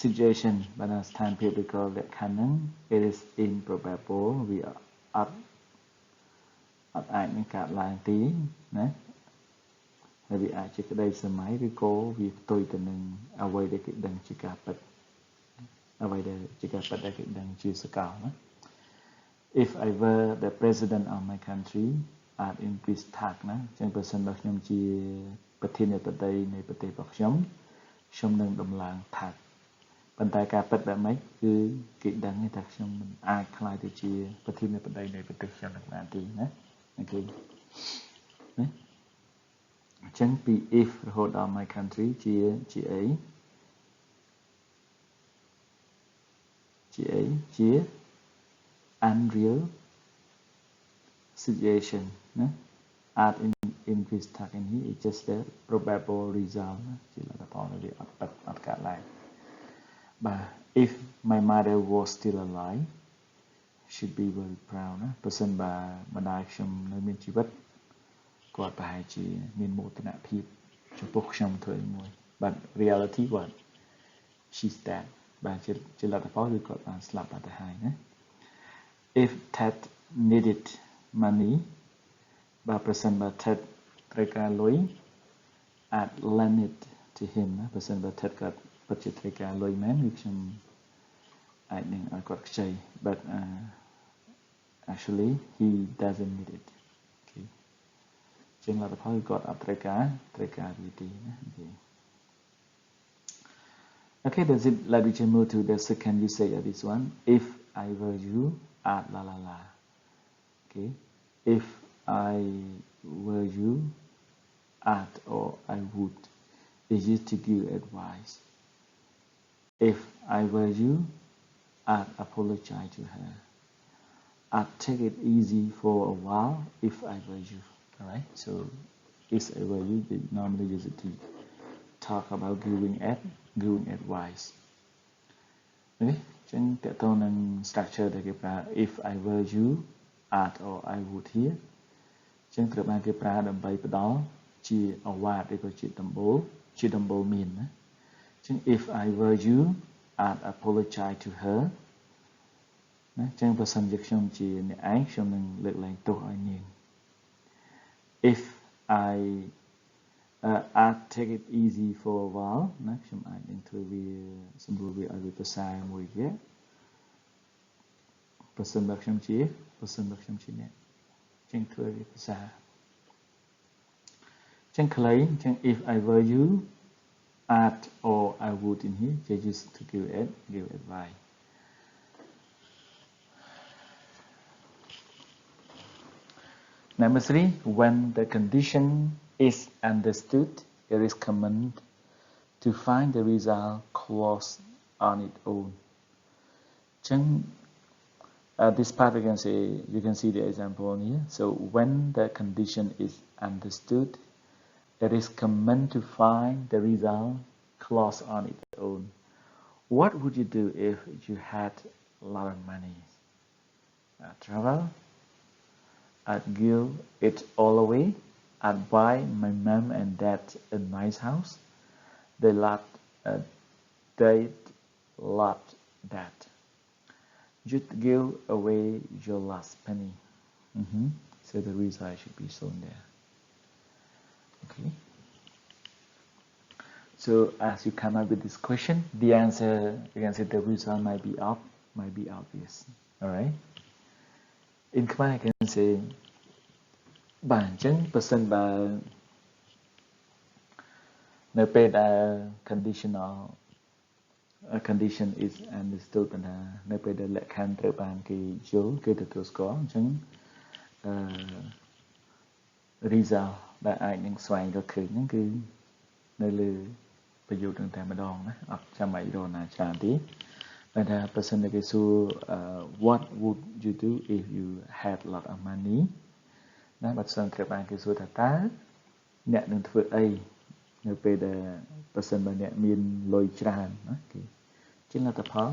situation បានស្ថានភាពឬក៏លក្ខខណ្ឌហ្នឹង it is improbable វាអត់អាចនឹងកើតឡើងទេណាហើយវាអាចជាក្តីសម័យឬក៏វាផ្ទុយទៅនឹងអ្វីដែលគេដឹងជាការពិតអ្វីដែលជាការពិតដែលគេដឹងជាសកលណា if I were the president of my country I'd increase tax ណាអញ្ចឹងបើសិនបើខ្ញុំជាប្រធានាធិបតីនៃប្រទេសរបស់ខ្ញុំនឹងដំឡើង tax ប៉ុន្តែការពិតបែបម៉េចគឺគេដឹងថាខ្ញុំមិនអាចខ្លាយទៅជាប្រធានាធិបតីនៃប្រទេសខ្ញុំនឹងបានទេណាអូខេណាអញ្ចឹងពី if រហូតដល់ my country ជាអីជា unreal situation ណា add increase tax in here it's just the probable result ណាជាលទ្ធផលដែលវាអត់កើតឡើងបាទ if my mother was still alive should be very proud ណាបើសិនបើម្ដាយខ្ញុំនៅមានជីវិតគាត់ប្រហែលជាមានមោទនភាពចំពោះខ្ញុំធ្វើអីមួយ but reality what she's dead បាទជាលទ្ធផលគឺគាត់បានស្លាប់បាត់ទៅហើយណា if Ted needed money បាទប្រសិនបើ Ted ត្រូវការលុយ I'd lend it to him ណាបើសិនបើ Ted គាត់ពិតជាត្រូវការលុយមែនគឺខ្ញុំអាចនឹងឲ្យគាត់ខ្ចី but actually he doesn't need it okay ជាងលទ្ធផលគឺគាត់អត់ត្រូវការវាទេណា okay that's it let me just move to the second usage of this one if I were you I'd la la la okay if I were you I'd or I would is used to give advice if I were you I'd apologize to her I'd take it easy for a while if I were you alright so if I were you they normally use it to talk about giving advice okay ចឹងតើតើនឹង structure ដែលគេប្រើ if I were you I'd or I would here ចឹងត្រូវបានគេប្រើដើម្បីផ្ដល់ជាអវាទឬក៏ជាដំបូលមានណាចឹង if I were you I'd apologize to her ណាចឹងបើសិនជាខ្ញុំជាអ្នកឯងខ្ញុំនឹងលើកលែងទោសឲ្យនាង if I'd take it easy for a while ណាខ្ញុំអាចនឹងធ្វើវាសម្រួលវាឲ្យវាប្រសើរមួយទៀត បើសិនបើខ្ញុំជាអ្នកចឹងធ្វើវាប្រសើរចឹងខ្លីចឹង if I were you I'd or I would in here just use to give advice number 3 when the condition is understood it is common to find the result close on its own ចឹងthis part you can see the example here so when the condition is understood it is common to find the result close on its own what would you do if you had a lot of money travel I'd give it all away I'd buy my mom and dad a nice house they loved that you'd give away your last penny so the result should be shown there okay so as you come up with this question the answer you can say the result might be obvious all right in Khmer I can say bản chân person byនៅពេលដែល conditional condition is understood ប៉ុន្តែនៅពេលដែលលក្ខខណ្ឌត្រូវបានគេយល់គេទទួលស្គាល់អញ្ចឹងresult ដែលអាចនឹងស្វែងរកឃើញហ្នឹងគឺនៅលើប្រយោគហ្នឹងតែម្ដងណាអត់ចាំបាច់រកណាច្រើនទេតែថាបើសិនតែគេសួរ what would you do if you had a lot of money ណាបើសិនត្រូវបានគេសួរថាតើអ្នកនឹងធ្វើអីនៅពេលដែលបើសិនបើអ្នកមានលុយច្រើនណាគេជាលទ្ធផល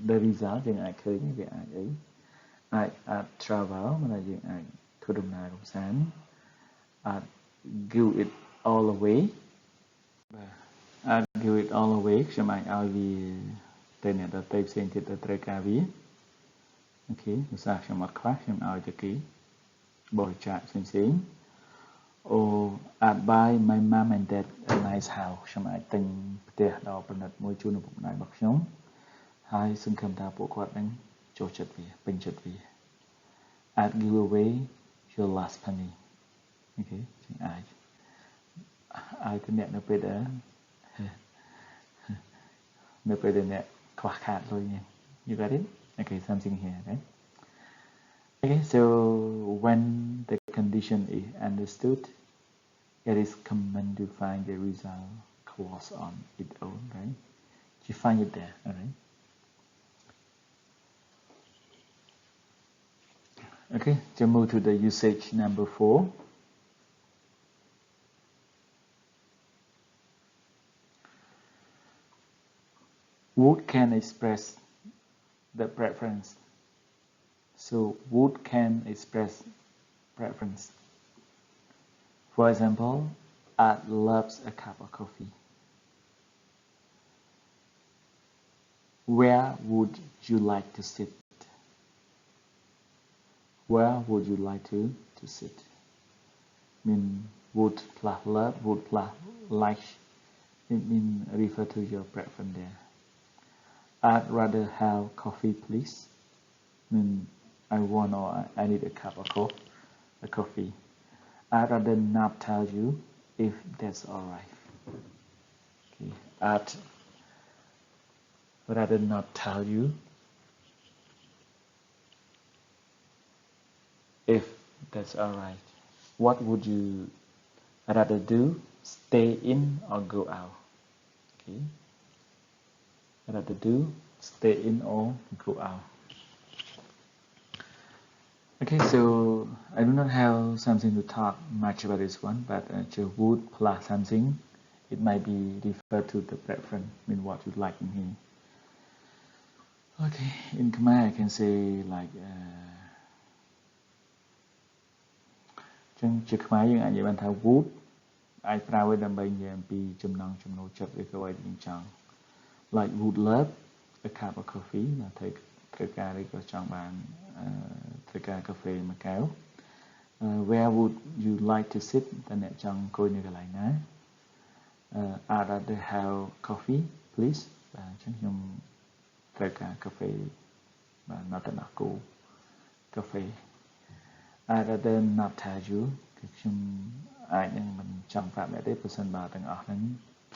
the result យើងអាចឃើញវាអាចអីអាច travel មិនថាយើងអាចធ្វើដំណើរកម្សាន្តអាច give it all away បាទអាច give it all away ខ្ញុំអាចឲ្យវាទៅអ្នកដទៃផ្សេងទៀតទៅត្រូវការវាអូខេភាសាខ្ញុំអត់ខ្វះខ្ញុំឲ្យទៅគេបរិច្ចាគផ្សេងៗI'd buy my mom and dad a nice house ខ្ញុំអាចទិញផ្ទះដ៏ប្រណិតមួយជូនឪពុកម្ដាយរបស់ខ្ញុំហើយសង្ឃឹមថាពួកគាត់នឹងចូលចិត្តវាពេញចិត្តវា I'd give away your last penny អូខេជាងអាចទៅអ្នកនៅពេលដែលអ្នកខ្វះខាតលុយនេះ You got it? Okay, something here, right? Okay, so when the condition is understood, it is common to find the result clause on its own, right? You find it there, all right? Okay, to move to the usage number 4. Would can express the preference. So would can express preference. For example, I'd loves a cup of coffee. Where would you like to sit? Where would you like to sit? Mean would plus love, would plus like. It mean refer to your preference there. I'd rather have coffee, please. Mean I want or I need a cup of coffee. I'd rather not tell you if that's alright. Okay. I'd rather not tell you if that's alright. What would you rather do? Stay in or go out? Okay. Rather do stay in or go out. Okay, so I do not have something to talk much about this one, but would plus something, it might be referred to the preference, mean what you like in here. Okay, in Khmer I can say like ចឹងជាខ្មែរយើងអាចនិយាយបានថា would អាចប្រើវាដើម្បីនិយាយអំពីចំណង់ចំណូលចិត្តឬក៏អ្វីដែលយើងចង់ like would love a cup of coffee ណាត្រូវការឬក៏ចង់បានត្រូវការកាហ្វេមួយកែវ where would you like to sit តើអ្នកចង់អង្គុយនៅកន្លែងណា I'd rather have coffee please បាទអញ្ចឹងខ្ញុំត្រូវការកាហ្វេបាទនៅតែដល់គូកាហ្វេ I'd rather not tell you គឺខ្ញុំអាចនឹងមិនចង់ប្រាប់អ្នកទេបើសិនបើទាំងអស់ហ្នឹង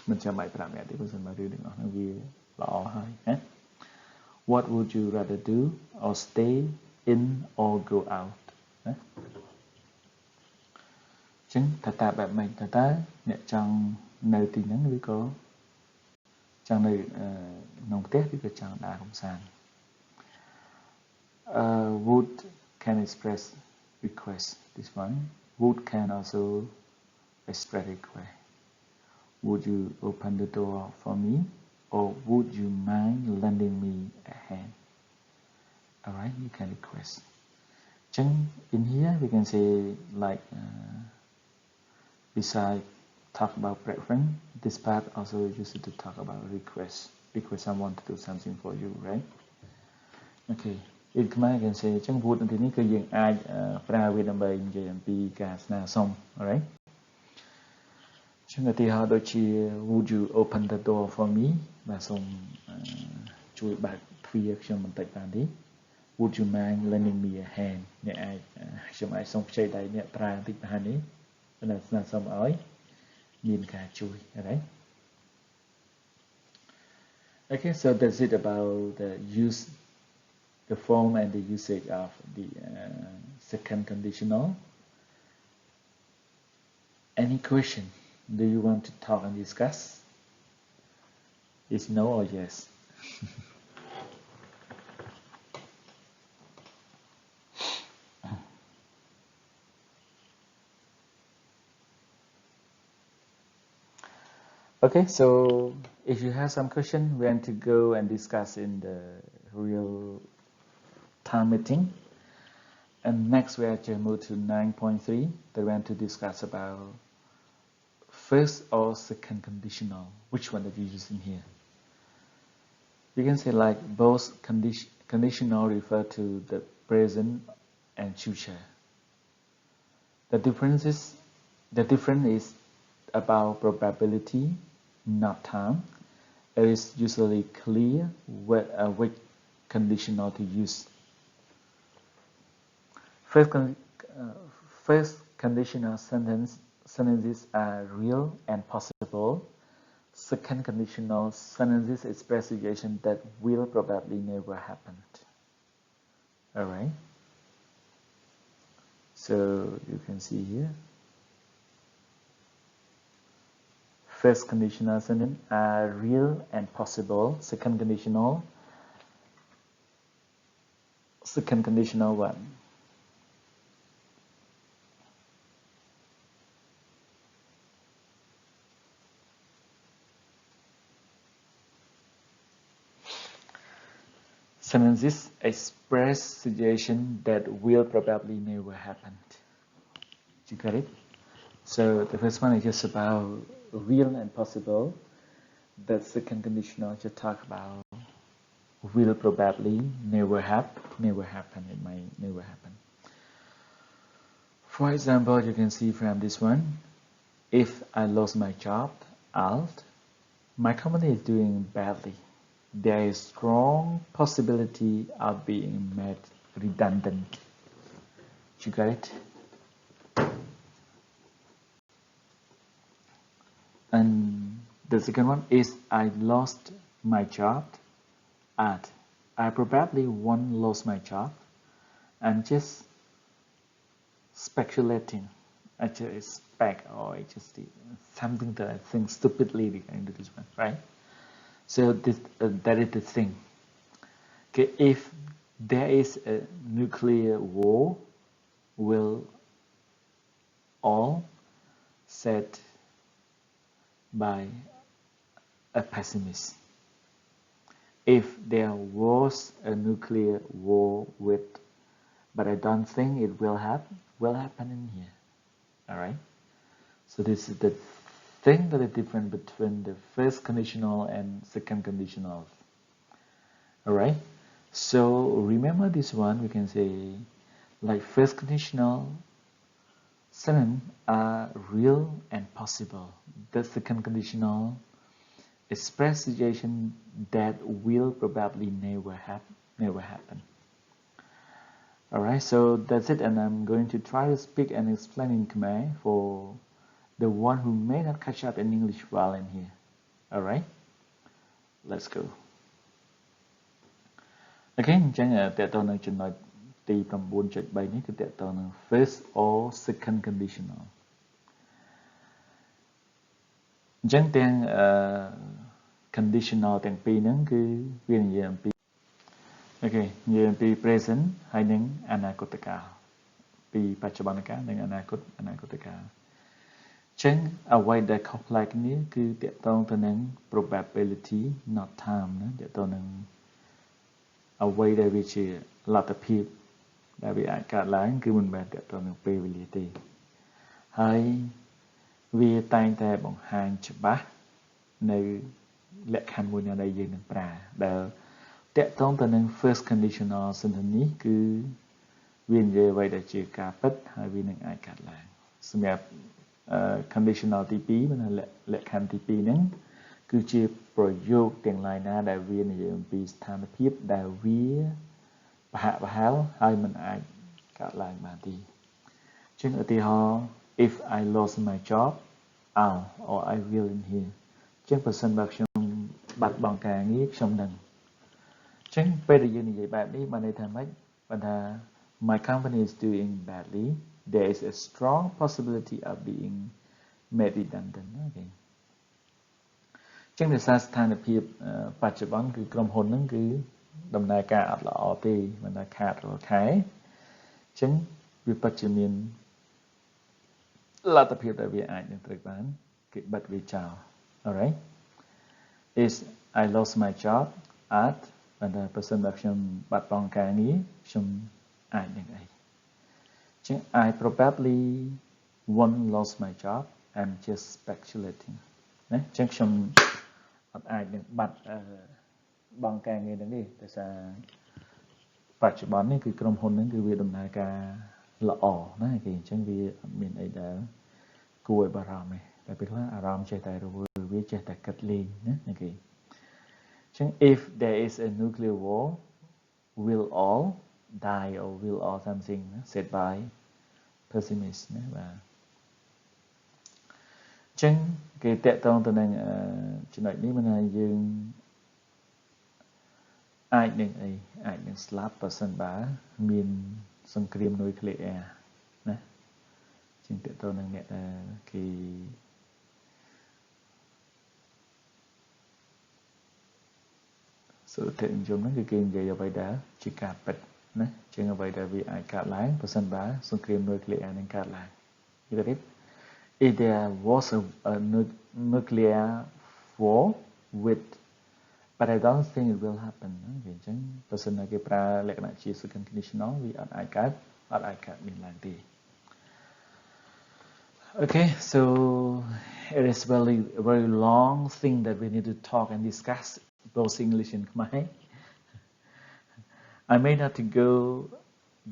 មិនចាំបាច់ប្រាប់អ្នកទេបើសិនបើរឿងទាំងអស់ហ្នឹងវាល្អហើយណា What would you rather do or stay in or go out ណាចឹងតើបែបម៉េចតើអ្នកចង់នៅទីហ្នឹងឬក៏ចង់នៅក្នុងផ្ទះឬក៏ចង់ដើរកម្សាន្តwould can express request this one would can also express request would you open the door for me or would you mind lending me a hand alright you can requestចឹង in here we can say like besides talk about preference this part also used to talk about request someone to do something for you right okay in Khmer can say ចឹង would នៅទីនេះគឺយើងអាចប្រើវាដើម្បីនិយាយអំពីការស្នើសុំ alright ចឹងឧទាហរណ៍ដូចជា would you open the door for me បាទសូមជួយបើកទ្វារខ្ញុំបន្តិចបានទេ would you mind lending me a hand អ្នកអាចខ្ញុំអាចសូមខ្ចីដៃអ្នកប្រើបន្តិចបាននេះស្នើសុំឲ្យមានការជួយ alright okay so that's it about the use the form and the usage of the second conditional any question do you want to talk and discuss is no or yes okay so if you have some question we want to go and discuss in the real time meeting and next we are to move to 9.3 they want to discuss about first or second conditional which one that you're using here you can say like both conditional refer to the present and future the difference is about probability not time it is usually clear which conditional to use first conditional sentences are real and possible second conditional sentences express situations that will probably never happen alright so you can see here first conditional sentences are real and possible second conditional one sentences express situations that will probably never happen you got it so the first one is just about real and possible the second conditional just talk about will probably never happen it might never happen for example you can see from this one if I lost my job my company is doing badly there is strong possibility of being made redundant you got it and the second one is I lost my job I probably won't lose my job I'm just speculating I just spec or I just did something that I think stupidly into this one right so this that is the thing okay if there is a nuclear war will all said by a pessimist if there was a nuclear war with but I don't think it will happen in here alright so this is the thing that is different between the first conditional and second conditional alright so remember this one we can say like first conditional sentences are real and possible the second conditional express situation that will probably never happen alright so that's it and I'm going to try to speak and explain in Khmer for the one who may not catch up in English while in here alright let's go okay អញ្ចឹងតើតើនៅចំណុចទី 9.3 នេះគឺតើតើនឹង first or second conditional អញ្ចឹងទាំង conditional ទាំងពីរហ្នឹងគឺវានិយាយអំពីអូខេនិយាយអំពី present ហើយនិងអនាគតកាលពីបច្ចុប្បន្នកាលនិងអនាគតកាលអញ្ចឹងអ្វីដែលខុសប្លែកគ្នាគឺតកតងទៅនឹង probability not time ណាតកតងនឹងអ្វីដែលវាជាលទ្ធភាពដែលវាអាចកើតឡើងគឺមិនមែនតកតងនឹងពេលវេលាទេហើយវាតែងតែបង្ហាញច្បាស់នៅលក្ខខណ្ឌមួយណាដែលយើងនឹងប្រើដែលតកតងទៅនឹង first conditional sentence នេះគឺវានិយាយអ្វីដែលជាការពិតហើយវានឹងអាចកើតឡើងសម្រាប់conditional ទី2មានលក្ខខណ្ឌទី2ហ្នឹងគឺជាប្រយោគទាំងឡាយណាដែលវានិយាយអំពីស្ថានភាពដែលវា Bahal hai mình ai cả lại mà đi. Chứng ở họ if I lost my job, I'll or I will in here. Chứng person bạc trong bạc bằng cả nghĩ trong đằng. Chứng bây giờ như vậy bạn đi mà này thầm ấy. Bạn thà my company is doing badly. There is a strong possibility of being made redundant. Okay. ចឹងដោយសារស្ថានភាពបច្ចុប្បន្នគឺក្រុមហ៊ុនហ្នឹងគឺដំណើរការអត់ល្អទេមិនថាខាតរាល់ខែចឹងវាពិតជាមានលទ្ធភាពដែលវាអាចនឹងត្រូវបានគេបិទវាចោល alright is I lost my job at បើប្រសិនបើខ្ញុំបាត់បង់ការងារខ្ញុំអាចនឹងអីចឹង I probably won't lose my job I'm just speculating ណាចឹងខ្ញុំអត់អាចនឹងបាត់បង់ការងារនឹងទេដោយសារបច្ចុប្បន្ននេះគឺក្រុមហ៊ុនហ្នឹងគឺវាដំណើរការល្អណាគេអញ្ចឹងវាអត់មានអីដែលគួរឲ្យបារម្ភទេតែពេលខ្លះអារម្មណ៍ចេះតែរវើវាចេះតែគិតលេងណាគេអញ្ចឹង if there is a nuclear war will all die or will all something said by pessimist ណាបាទចឹងគេតាក់ទងទៅនឹងចំណុចនេះមិនថាយើងអាចនឹងស្លាប់បើសិនបើមានសង្គ្រាមនុយក្លេអ៊ែរណាចឹងតាក់ទងនឹងអ្នកគេសុតិនិយមហ្នឹងគឺគេនិយាយអ្វីដែលជាការពិតណាចឹងអ្វីដែលវាអាចកើតឡើងបើសិនបើសង្គ្រាមនុយក្លេអ៊ែរនឹងកើតឡើងយល់ទេif there was a nuclear war with but I don't think it will happen អញ្ចឹងបើសិនតែគេប្រើលក្ខណៈជា second conditional វាអត់អាចកើតមានឡើងទេ Okay so it is a very long thing that we need to talk and discuss both English and Khmer I may have to go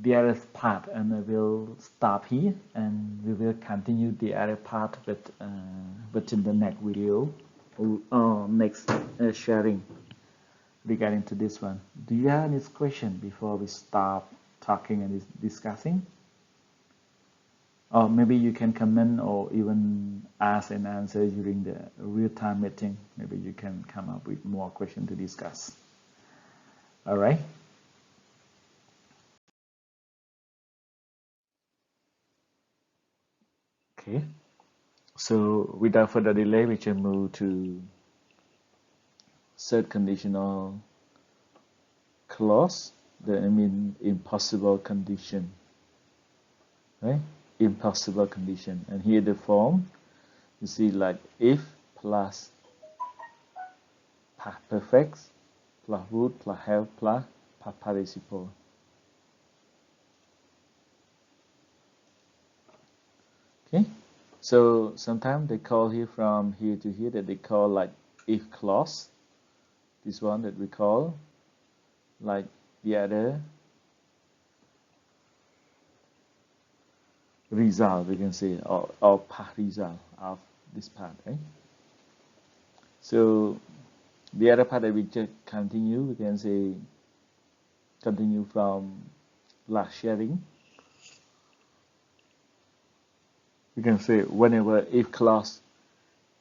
the other part and I will stop here and we will continue the other part within the next video or next sharing regarding to this one. Do you have any question before we stop talking and discussing? Or maybe you can comment or even ask and answer during the real-time meeting. Maybe you can come up with more questions to discuss. All right? Okay. So without further delay, we can move to third conditional clause. That means impossible condition. Right? Impossible condition. And here the form, you see like if plus past perfect plus would plus have plus past participle. Okay, so sometimes they call here from here to here that they call like if clause. This one that we call like the other result, we can say, or part result of this part, right? So the other part that we just continue, we can say continue from last sharing. We can say whenever if clause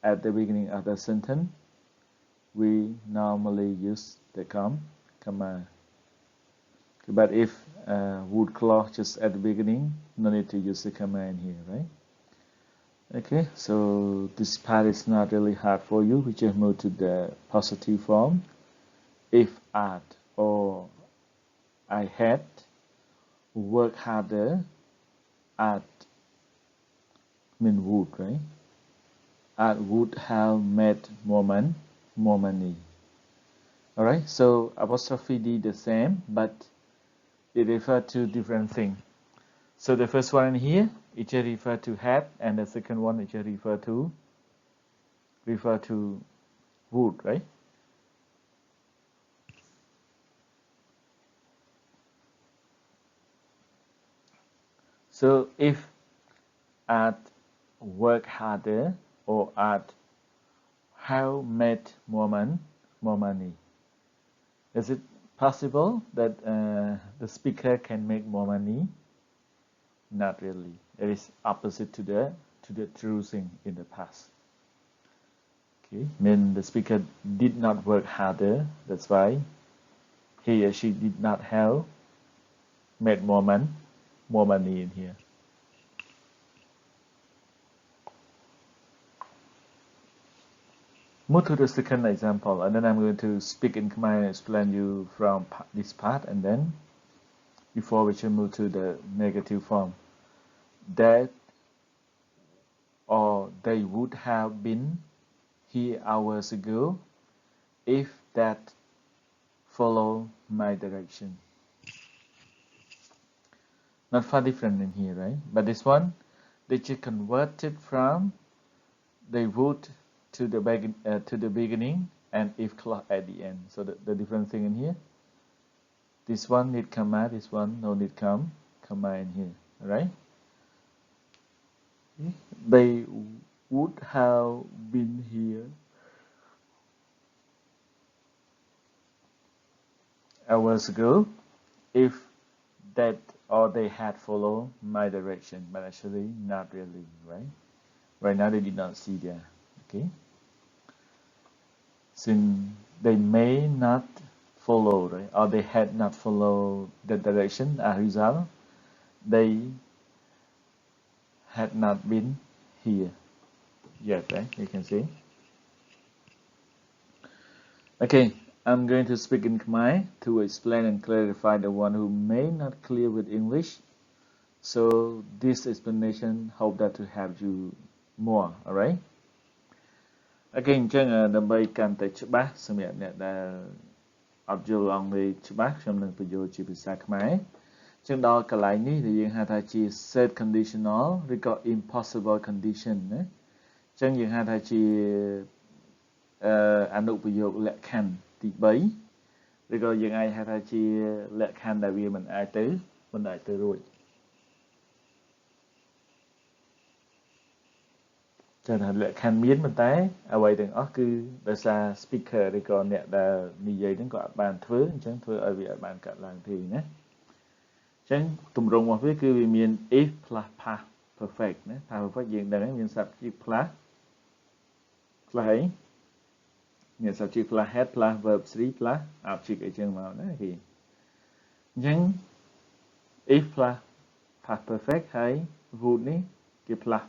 at the beginning of the sentence, we normally use the comma. But if would clause just at the beginning, no need to use the comma in here, right? Okay, so this part is not really hard for you. We just move to the positive form. If I'd or I had worked harder at mean would, right? I would have made more money. All right, so apostrophe D the same, but it refers to different things. So the first one in here, it just refer to had, and the second one it just refer to would, right? So if I'd work harder or I'd have made more money, is it possible that the speaker can make more money? Not really. It is opposite to the true thing in the past. Okay, mean the speaker did not work harder. That's why he or she did not have made more money in here. Move to the second example, and then I'm going to speak in Khmer and explain you from this part, and then before we should move to the negative form. That or they would have been here hours ago if that follow my direction. Not far different in here, right? But this one, they just converted from they would to the beginning and if clause at the end. So the different thing in here. This one need comma, this one no need comma in here, right? They would have been here hours ago if that or they had followed my direction, but actually not really, right? Right now they did not see there, okay? Since they may not follow, right, or they had not followed the direction, as a result, they had not been here yet, right? You can see. Okay, I'm going to speak in Khmer to explain and clarify the one who may not clear with English. So this explanation hope that to help you more, alright? អូខេអញ្ចឹងដើម្បីកាន់តែច្បាស់សម្រាប់អ្នកដែលអត់យល់អង់គ្លេសច្បាស់ខ្ញុំនឹងបញ្យល់ជាភាសាខ្មែរអញ្ចឹងដល់កន្លែងនេះដែលយើងហៅថាជា set conditional ឬក៏ impossible condition ណាអញ្ចឹងយើងហៅថាជាអនុប្រយោគលក្ខខណ្ឌទី3ឬក៏យើងអាចហៅថាជាលក្ខខណ្ឌដែលវាមិនអាចទៅរួចចឹងថាលក្ខខណ្ឌមានប៉ុន្តែអ្វីទាំងអស់គឺដោយសារ speaker ឬក៏អ្នកដែលនិយាយហ្នឹងក៏អត់បានធ្វើអញ្ចឹងធ្វើឲ្យវាអត់បានកាត់ឡើងទេណាអញ្ចឹងទម្រង់របស់វាគឺវាមាន if plus past perfect ណា past perfect យើងដឹងហើយមាន subject plus អីមាន subject plus head plus verb 3 plus object អីចឹងមកណាគេអញ្ចឹង if plus past perfect ហើយ would នេះគេ plus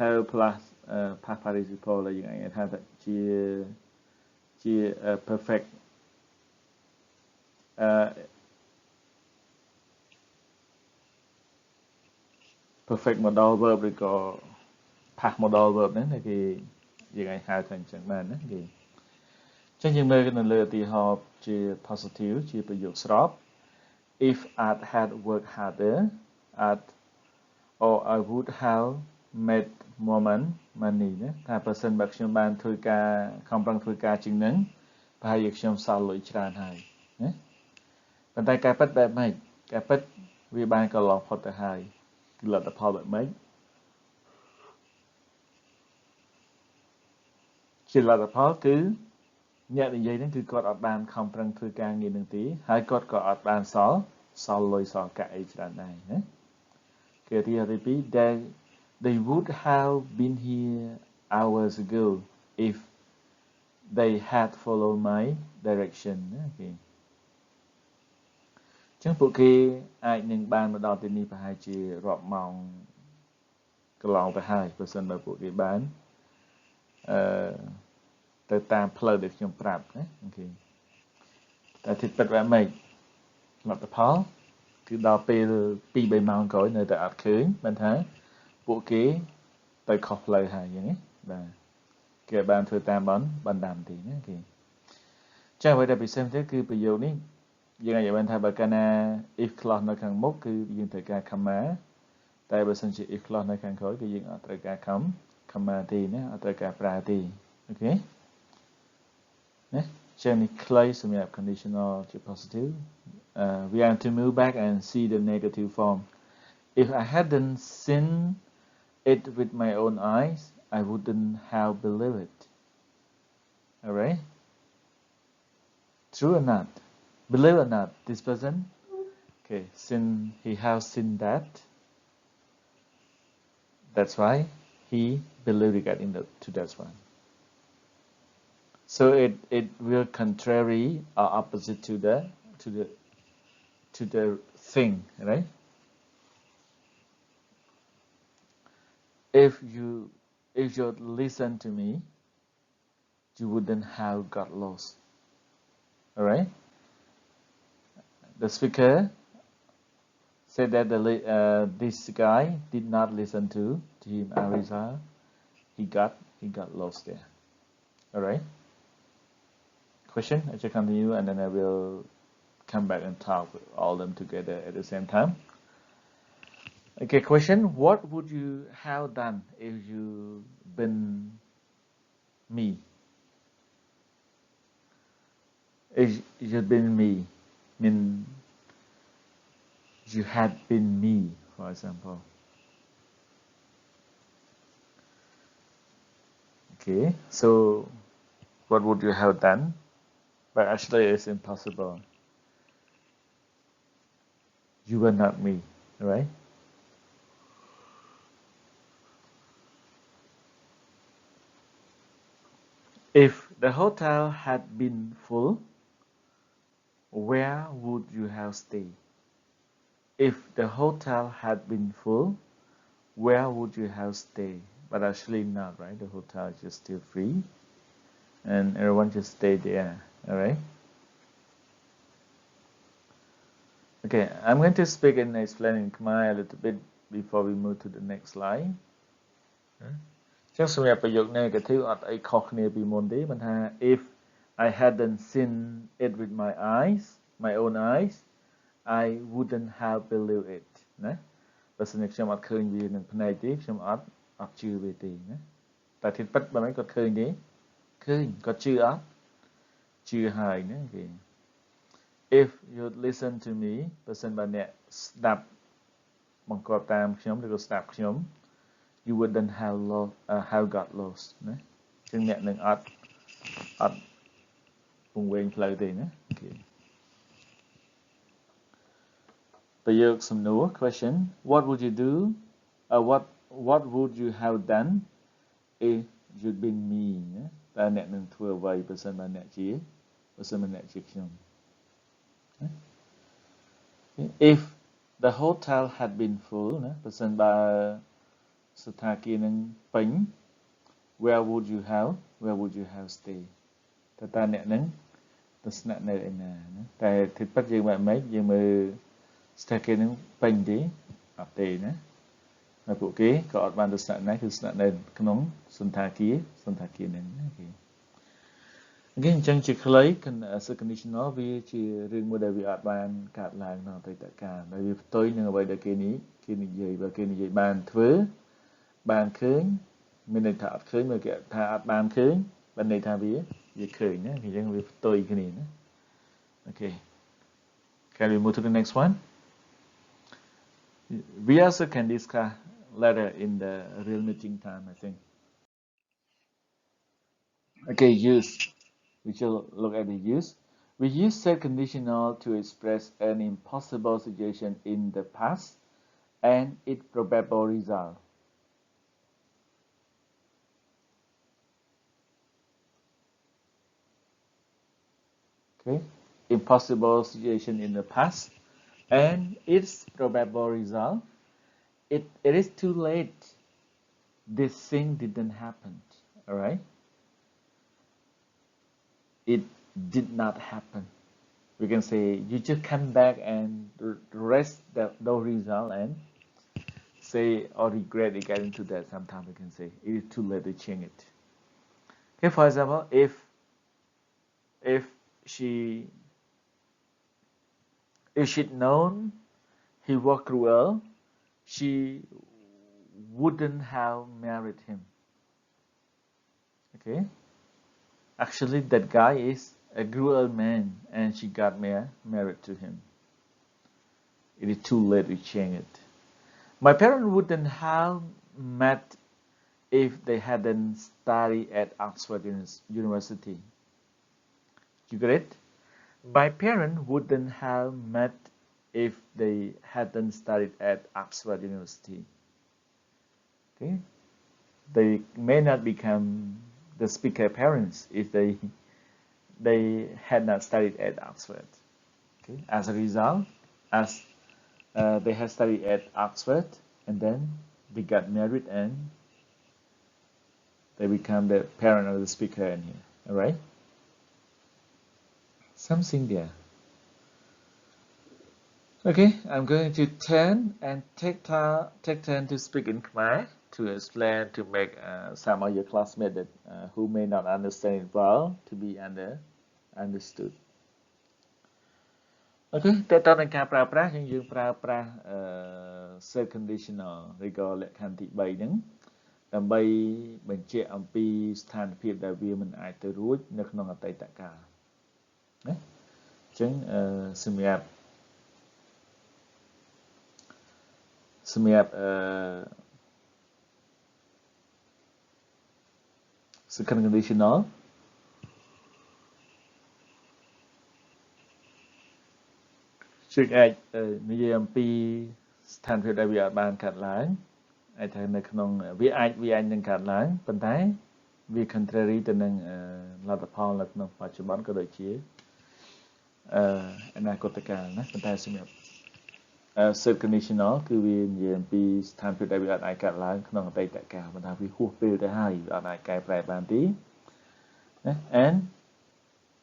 have plus past participle ដែលយើងអាចថាជា perfect perfect modal verb ឬក៏ past modal verb ហ្នឹងគេយើងអាចហៅថាអញ្ចឹងបានណាគេអញ្ចឹងយើងមើលនៅលើឧទាហរណ៍ជា positive ជាប្រយោគស្រប if I had worked harder or I would have made more money ណាថាបើសិនបើខ្ញុំបានធ្វើការខំប្រឹងធ្វើការជាងនឹងប្រហែលជាខ្ញុំសល់លុយច្រើនហើយណាប៉ុន្តែការពិតបែបម៉េចការពិតវាបានកន្លងផុតទៅហើយគឺលទ្ធផលបែបម៉េចជាលទ្ធផលគឺអ្នកនិយាយហ្នឹងគឺគាត់អត់បានខំប្រឹងធ្វើការងារនឹងទេហើយគាត់ក៏អត់បានសល់លុយសល់កាក់អីច្រើនដែរណាគេទីទី2 they would have been here hours ago if they had followed my direction ណាគេអញ្ចឹងពួកគេអាចនឹងបានមកដល់ទីនេះប្រហែលជារាប់ម៉ោងកន្លងទៅហើយបើសិនបើពួកគេបានទៅតាមផ្លូវដែលខ្ញុំប្រាប់ណាអូខេតែទីពិតបែបម៉េចលទ្ធផលគឺដល់ពេល 2-3 ម៉ោងក្រោយនៅតែអត់ឃើញបានថាពួកគេទៅខុសផ្លូវហើយយ៉ាងនេះបាទគេបានធ្វើតាមបណ្ដាំទីណាគេចា៎អ្វីដែលពិសេសទៀតគឺប្រយោគនេះយើងអាចបានថាបើកាលណា if clause នៅខាងមុខគឺយើងត្រូវការ comma តែបើសិនជា if clause នៅខាងក្រោយគឺយើងអត់ត្រូវការ comma ទេណាអត់ត្រូវការប្រើទេអូខេណាចឹងនេះខ្លីសម្រាប់ conditional ជា positive we have to move back and see the negative form if I hadn't seen it with my own eyes I wouldn't have believed it alright true or not Believe or not, this person, okay, since he has seen that, that's why he believed regarding to that one. So it will contrary or opposite to the thing, right? If you listen to me, you wouldn't have got lost. All right. The speaker said that this guy did not listen to him, Arisa. He got lost there. All right. Question? I should continue, and then I will come back and talk with all of them together at the same time. Okay. Question: what would you have done if you been me? If you had been me, mean you had been me, for example. Okay, so what would you have done? But actually, it's impossible. You were not me, right? If the hotel had been full, where would you have stayed? If the hotel had been full, where would you have stayed? But actually not, right? The hotel is just still free, and everyone just stay there, all right? Okay, I'm going to speak and explain in Khmer a little bit before we move to the next slide. ចឹងសម្រាប់ប្រយោគ negative អត់អីខុសគ្នាពីមុនទេមិនថា if I hadn't seen it with my eyes my own eyes I wouldn't have believed it ណាបើសិនជាខ្ញុំអត់ឃើញវានឹងភ្នែកទេខ្ញុំអត់ជឿវាទេណាតែធៀបពិតបើមិនគាត់ឃើញទេឃើញគាត់ជឿអត់ជឿហើយណាគេ if you listen to me បើសិនបើអ្នកស្ដាប់បង្គាប់តាមខ្ញុំឬក៏ស្ដាប់ខ្ញុំ you wouldn't have got lost ណាចឹងអ្នកនឹងអត់ពង្វេងផ្លូវទេណាអូខេប្រយោគសំណួរ question what would you do what would you have done if you'd been me ណាតើអ្នកនឹងធ្វើអ្វីបើសិនបើអ្នកជាខ្ញុំ if the hotel had been full ណាបើសិនបើសណ្ឋាគារនឹងពេញ where would you have stay តើអ្នកនឹងទៅស្នាក់នៅឯណាណាតែទីពិតយើងមិនយើងមើលសណ្ឋាគារនឹងពេញទេអត់ទេណាហើយពួកគេក៏អត់បានទៅស្នាក់នៅគឺស្នាក់នៅក្នុងសណ្ឋាគារនឹងណាគេអញ្ចឹងជាខ្លី conditional វាជារឿងមួយដែលវាអត់បានកាត់ឡើងក្នុងអតីតកាលដែលវាផ្ទុយនឹងអ្វីដែលគេនិយាយបើគេនិយាយបានធ្វើបានឃើញមានន័យថាអត់ឃើញមើលគេថាអត់បានឃើញបានន័យថាវាឃើញណាអញ្ចឹងវាផ្ទុយគ្នាណាអូខេ Can we move to the next one? We also can discuss later in the real meeting time, I think. Okay, use. We shall look at the use. We use said conditional to express an impossible situation in the past and its probable result. Okay, impossible situation in the past and its probable result. It is too late. This thing didn't happen. All right. It did not happen. We can say you just come back and rest those results and say or regret regarding to that. Sometimes we can say it is too late to change it. Okay, for example, if she'd known he was cruel, she wouldn't have married him. Okay. Actually, that guy is a cruel man, and she got married to him. It is too late to change it. My parents wouldn't have met if they hadn't studied at Oxford University. You get it? My parents wouldn't have met if they hadn't studied at Oxford University. Okay, they may not become the speaker parents if they had not studied at Oxford. Okay, as a result, as they had studied at Oxford and then they got married and they become the parent of the speaker in here. All right, something there. Okay, I'm going to turn and take turn to speak in Khmer to explain to make some of your classmates that, who may not understand it well to be understood. អូខេតើតើនឹងការប្រើប្រាស់យើងប្រើប្រាស់ set conditional ឬក៏លក្ខខណ្ឌទី3ហ្នឹងដើម្បីបញ្ជាក់អំពីស្ថានភាពដែលវាមិនអាចទៅរួចនៅក្នុងអតីតកាលណាអញ្ចឹងសម្រាប់second conditional ជួយអាចនិយាយអំពីស្ថានភាពដែលវាអាចបានកើតឡើងអាចថានៅក្នុងវាអាចនឹងកើតឡើងប៉ុន្តែវា contrary ទៅនឹងលទ្ធផលនៅក្នុងបច្ចុប្បន្នក៏ដូចជាអនាគតកាលណាប៉ុន្តែសម្រាប់set conditional គឺវានិយាយអំពីស្ថានភាពដែលវាអាចកើតឡើងក្នុងអតីតកាលប៉ុន្តែវាហួសពេលទៅហើយវាអាចកែប្រែបានទេណា and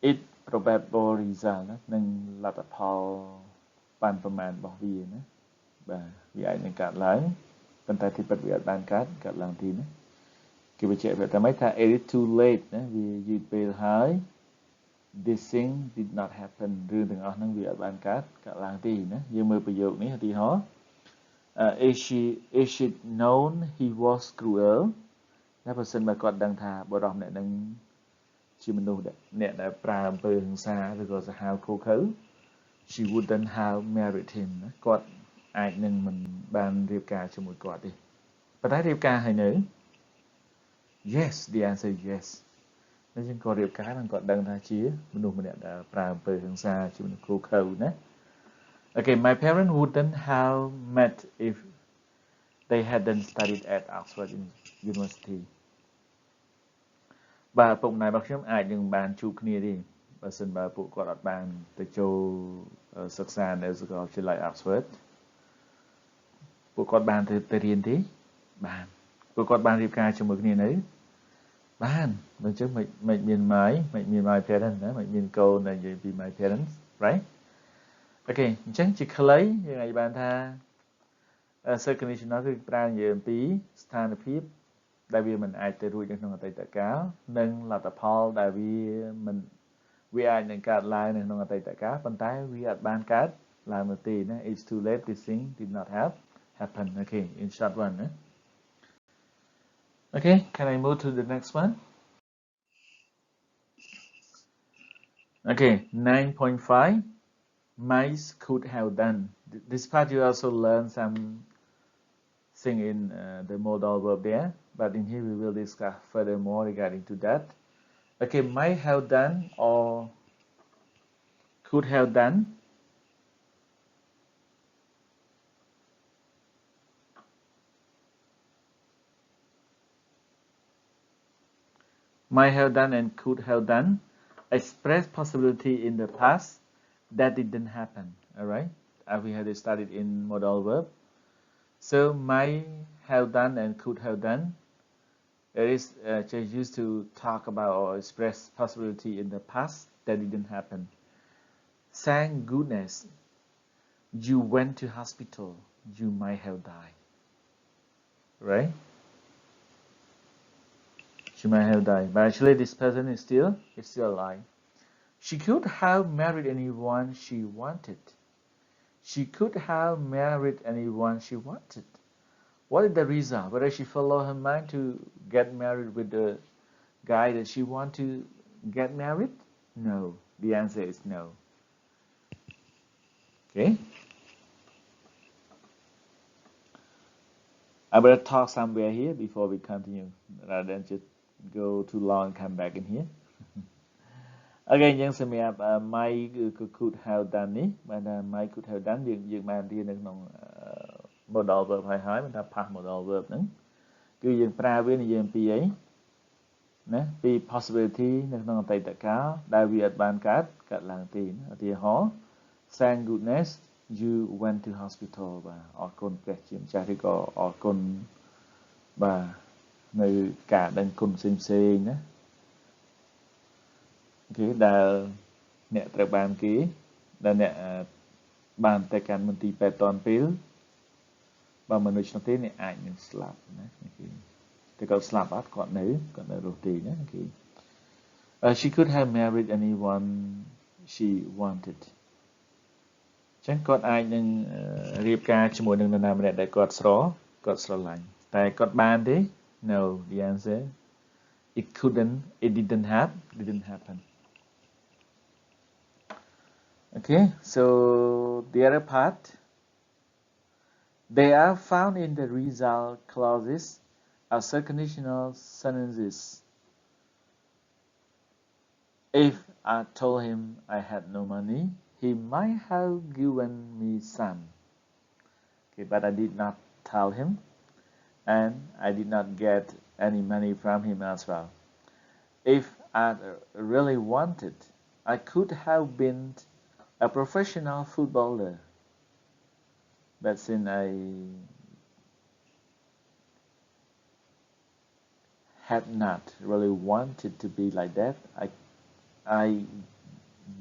it probable result ណានឹងលទ្ធផលបានប្រមាណរបស់វាណាបាទវាអាចនឹងកើតឡើងប៉ុន្តែទីពិតវាអាចបានកើតឡើងទីណាគេបញ្ជាក់វាថាម៉េចថា it is too late ណាវាយឺតពេលហើយ this thing did not happen រឿងទាំងអស់ហ្នឹងវាអាចបានកើតឡើងទេណាយើងមើលប្រយោគនេះឧទាហរណ៍ is she known he was cruel តែបើសិនបើគាត់ដឹងថាបុរសម្នាក់ហ្នឹងជាមនុស្សអ្នកដែលប្រើអំពើហិង្សាឬក៏សាហាវឃោរឃៅ she wouldn't have married him ណាគាត់អាចនឹងមិនបានរៀបការជាមួយគាត់ទេប៉ុន្តែរៀបការហើយនៅ yes the answer is yes តែយើងក៏រៀបការនឹងគាត់ដឹងថាជាមនុស្សម្នាក់ដែលប្រើអំពើហិង្សាជាមនុស្សឃោរឃៅណា Okay my parents wouldn't have met if they hadn't studied at Oxford University បាទឪពុកម្ដាយរបស់ខ្ញុំអាចនឹងបានជួបគ្នាទេបើសិនបើពួកគាត់អត់បានទៅចូលសិក្សានៅសាកលវិទ្យាល័យ Oxford ពួកគាត់បានទៅរៀនទេបានពួកគាត់បានរៀបការជាមួយគ្នានៅបានបើអញ្ចឹងមិនមាន my parents ណាមិនមានកូនដែលនិយាយពី my parents right Okay អញ្ចឹងជាខ្លីយើងអាចបានថា set conditional គឺប្រើនិយាយអំពីស្ថានភាពដែលវាមិនអាចទៅរួចនៅក្នុងអតីតកាលនិងលទ្ធផលដែលវាអាចនឹងកើតឡើងនៅក្នុងអតីតកាលប៉ុន្តែវាអាចបានកើតឡើងនោះទេណា it's too late this thing did not have happen okay in short one ណា okay can I move to the next one okay 9.5 mice could have done this part you also learn some thing in the modal verb there but in here we will discuss furthermore regarding to that okay might have done or could have done might have done and could have done express possibility in the past that didn't happen all right as we had studied in modal verb so might have done and could have done it is just used to talk about or express possibility in the past that didn't happen thank goodness you went to hospital you might have died right she might have died but actually this person is still alive she could have married anyone she wanted she could have married anyone she wanted what is the result whether she followed her mind to get married with the guy that she want to get married no the answer is no okay I better talk somewhere here before we continue rather than just go too long and come back in here again យើងសម្រាប់ might គឺ could have done នេះបានថា might could have done យើងបានរៀននៅក្នុង modal verb ហើយបានថា past modal verb ហ្នឹងគឺយើងប្រើវានិយាយអំពីអីណាពី possibility នៅក្នុងអតីតកាលដែលវាអត់បានកើតឡើងទេឧទាហរណ៍ thank goodness you went to hospital បាទអរគុណព្រះជាម្ចាស់ឬក៏អរគុណបាទនៅការដឹងគុណផ្សេងៗណាគេដែលអ្នកត្រូវបានគេដែលអ្នកបានទៅកាន់មន្ទីរពេទ្យតាន់ពេលបើមនុស្សនោះទេអ្នកអាចនឹងស្លាប់ណាគេតែគាត់ស្លាប់អត់គាត់នៅរស់ទេណាគេ she could have married anyone she wanted ចឹងគាត់អាចនឹងរៀបការជាមួយនឹងនរណាម្នាក់ដែលគាត់ស្រឡាញ់តែគាត់បានទេ no the answer it didn't happen okay so the other part they are found in the result clauses as conditional sentences if I told him I had no money he might have given me some okay but I did not tell him and I did not get any money from him as well if I really wanted I could have been a professional footballer but since I had not really wanted to be like that I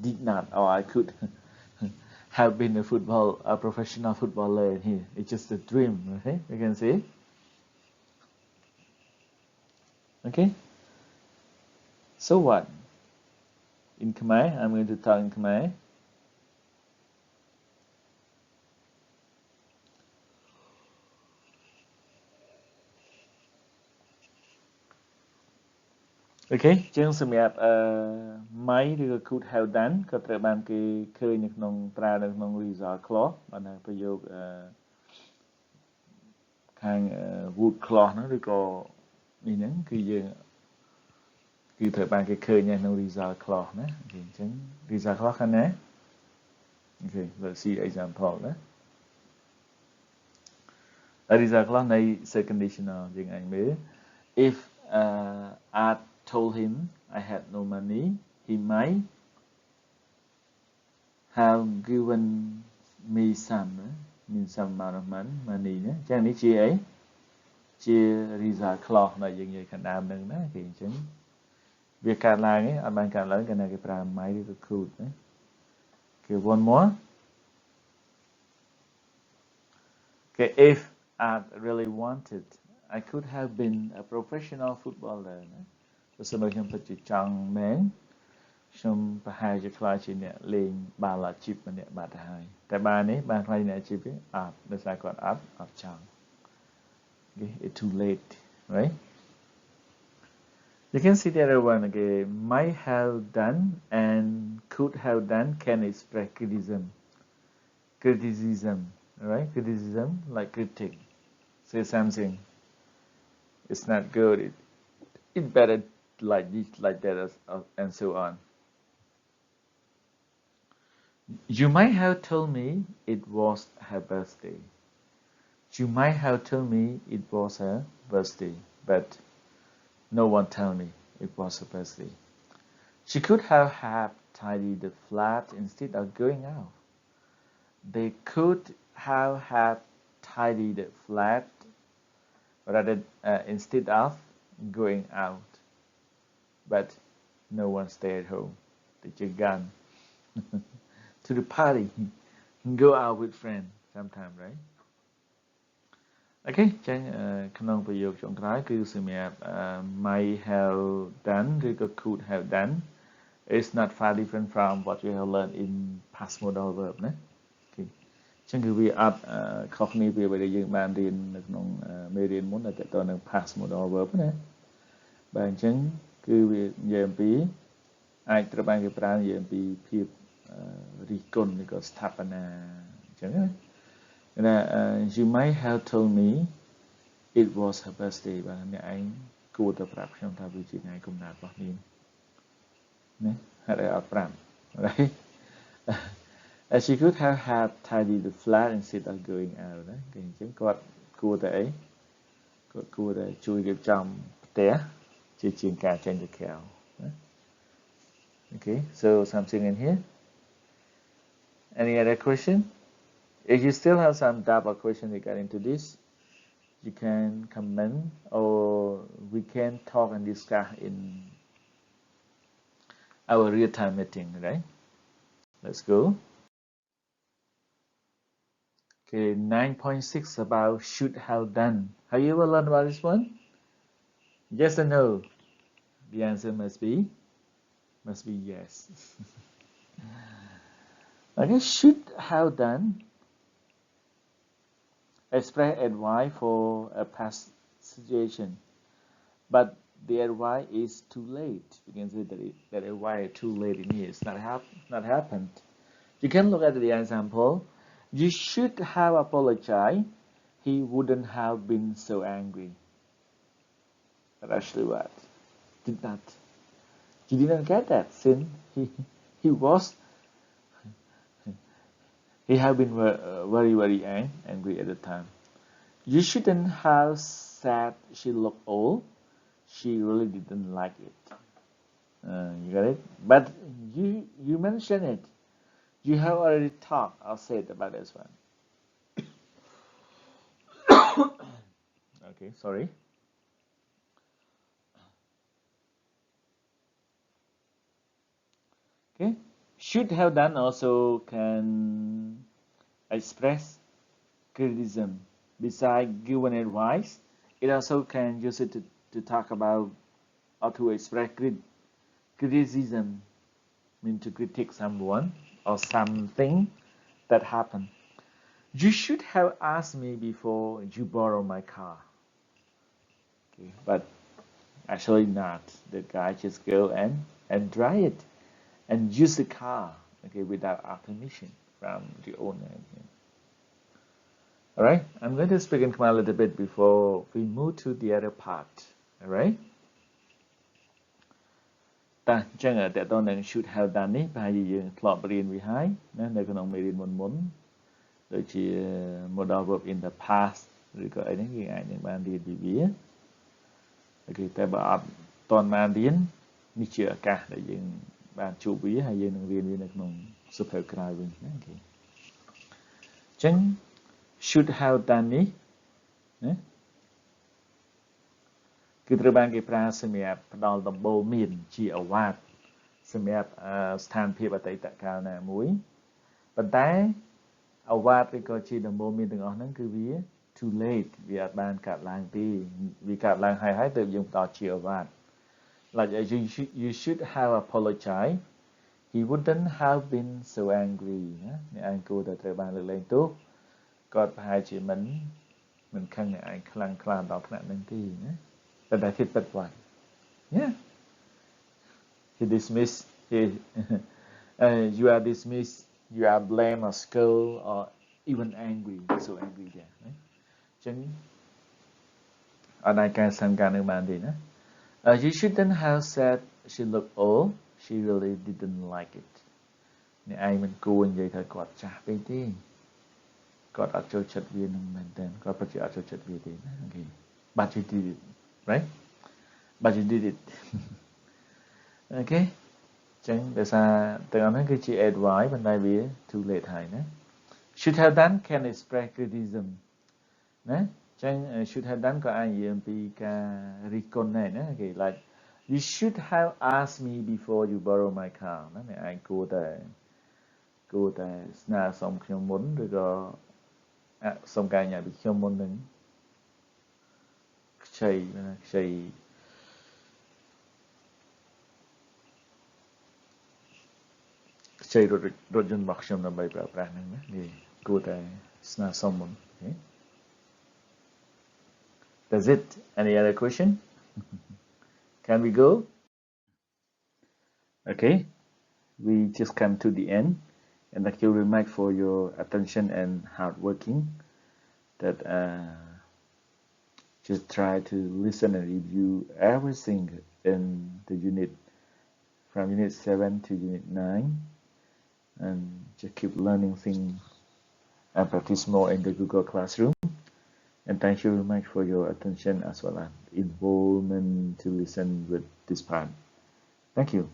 did not or I could have been a professional footballer here it's just a dream okay you can see okay so what in Khmer I'm going to talk in Khmer okay ចឹងសម្រាប់might ឬក៏ could have done ក៏ត្រូវបានគេឃើញនៅក្នុងប្រើនៅក្នុង result clause បានថាប្រយោគខាង would clause ហ្នឹងឬក៏នេះហ្នឹងគឺយើងគឺត្រូវបានគេឃើញនៅក្នុង result clause ណាអញ្ចឹង result clause ខាងណា okay let's see example ណា result clause នៃ set conditional យើងអាចមើល if I told him I had no money he might have given me some mean some amount of money ណាអញ្ចឹងនេះជាអីជា result clause ដែលយើងនិយាយខាងដើមហ្នឹងណាគេអញ្ចឹងវាកើតឡើងឯងអត់បានកើតឡើងគេណាគេប្រើ might ឬក៏ could ណាគេ one more okay if I really wanted I could have been a professional footballer ណាបើសិនបើខ្ញុំពិតជាចង់មែនខ្ញុំប្រហែលជាខ្លាចជាអ្នកលេងបាល់អាជីពម្នាក់បាត់ទៅហើយតែបាននេះបានខ្លាចអ្នកអាជីពទេអត់ដោយសារគាត់អត់ចង់ okay it's too late right you can see the other one again might have done and could have done can express criticism right criticism like critic say something it's not good it better like this like that and so on you might have told me it was her birthday you might have told me it was her birthday but no one told me it was her birthday she could have tidied the flat instead of going out they could have tidied the flat rather instead of going out but no one stayed at home they just gone to the party go out with friends sometime right okay ចឹងក្នុងប្រយោគចុងក្រោយគឺសម្រាប់ might have done ឬក៏ could have done is not far different from what you have learned in past modal verb ណាចឹងគឺវាអត់ខុសគ្នាពីអ្វីដែលយើងបានរៀននៅក្នុងមេរៀនមុនដែលតទៅនឹង past modal verb ណាបាទអញ្ចឹងគឺវានិយាយអំពីអាចត្រូវបានគេប្រើនិយាយអំពីភាពរិះគន់ឬក៏ស្ថាបនាអញ្ចឹងណាyou might have told me it was her birthday បាទអ្នកឯងគួរតែប្រាប់ខ្ញុំថាវាជាថ្ងៃកំណើតរបស់នាងណាហ right? She could have had tidied the flat instead of going out. Chứគាត់គួរតែអីគាត់គួរតែជួយរៀបចំផ្ទះជាជាងការចេញទៅក្រៅ Okay, so something in here. Any other question? If you still have some doubt or question regarding to this, you can comment or we can talk and discuss in our real-time meeting, right? Let's go. Okay, 9.6 about should have done. Have you ever learned about this one? Yes or no? The answer must be yes. Okay, should have done. Express advice for a past situation, but the advice is too late. You can say that advice too late in here. It's not happened. You can look at the example. You should have apologized. He wouldn't have been so angry. But actually what? Did not. You didn't get that since he had been very angry at the time. You shouldn't have said she looked old. She really didn't like it. You got it? But you mentioned it. You have already talked or said about this one. Okay, sorry. Okay, should have done also can express criticism. Besides giving advice, it also can use it to talk about or to express criticism, mean to critique someone or something that happened. You should have asked me before you borrow my car. Okay, but actually not. The guy just go and drive it and use the car, okay, without our permission from the owner. All right, I'm going to speak in Khmer a little bit before we move to the other part. All right. តើអញ្ចឹងតើតើនឹង should have done នេះប្រហែលជាយើងធ្លាប់រៀនវាហើយណានៅក្នុងមេរៀនមុនដូចជា modal verb in the past ឬក៏អីហ្នឹងយើងអាចនឹងបានរៀនពីវាអូខេតែបើអត់តន់បានរៀននេះជាឱកាសដែលយើងបានជួបវាហើយយើងនឹងរៀនវានៅក្នុងសភៅក្រោយវិញណាអូខេអញ្ចឹង should have done នេះណាគឺត្រូវបានគេប្រើសម្រាប់ផ្ដល់ដំបូន្មានជាអវាទសម្រាប់ស្ថានភាពអតីតកាលណាមួយប៉ុន្តែអវាទឬក៏ជាដំបូន្មានទាំងអស់ហ្នឹងគឺវា too late វាអត់បានកើតឡើងទេវាកើតឡើងហើយទើបយើងបន្តជាអវាទ like you should have apologized he wouldn't have been so angry ណាអ្នកឯងគួរតែត្រូវបានលើកលែងទោសគាត់ប្រហែលជាមិនខឹងអ្នកឯងខ្លាំងខ្លាដល់ថ្នាក់ហ្នឹងទេណាbut I hit that one. Yeah. He dismissed. You are dismissed. You are blamed or scolded or even angry. So angry there. Right? ចឹងអត់អាចកែសំការនឹងបានទេណា You shouldn't have said she looked old. She really didn't like it. អ្នកឯងមិនគួរនិយាយថាគាត់ចាស់ពេកទេគាត់អត់ចូលចិត្តវានឹងមែនតើគាត់ពិតជាអត់ចូលចិត្តវាទេណា Okay. But you did it. Right? But you did it. Okay. ចឹងដោយសារទាំងអស់ហ្នឹងគឺជា advice ប៉ុន្តែវា too late ហើយណា should have done can express criticism ណាចឹង should have done ក៏អាចនិយាយអំពីការរិះគន់ដែរណា Okay, like you should have asked me before you borrow my car ណាអ្នកឯងគួរតែស្នើសុំខ្ញុំមុនឬក៏សុំការអនុញ្ញាតពីខ្ញុំមុននឹងខ្ចីរថយន្តរបស់ខ្ញុំដើម្បីប្រើប្រាស់ហ្នឹងណានេះគួរតែស្នើសុំមុន Okay. That's it. Any other question? Can we go? Okay. We just come to the end and thank you very much for your attention and hard working that just try to listen and review everything in the unit from Unit 7 to Unit 9, and just keep learning things and practice more in the Google Classroom. And thank you very much for your attention as well as involvement to listen with this part. Thank you.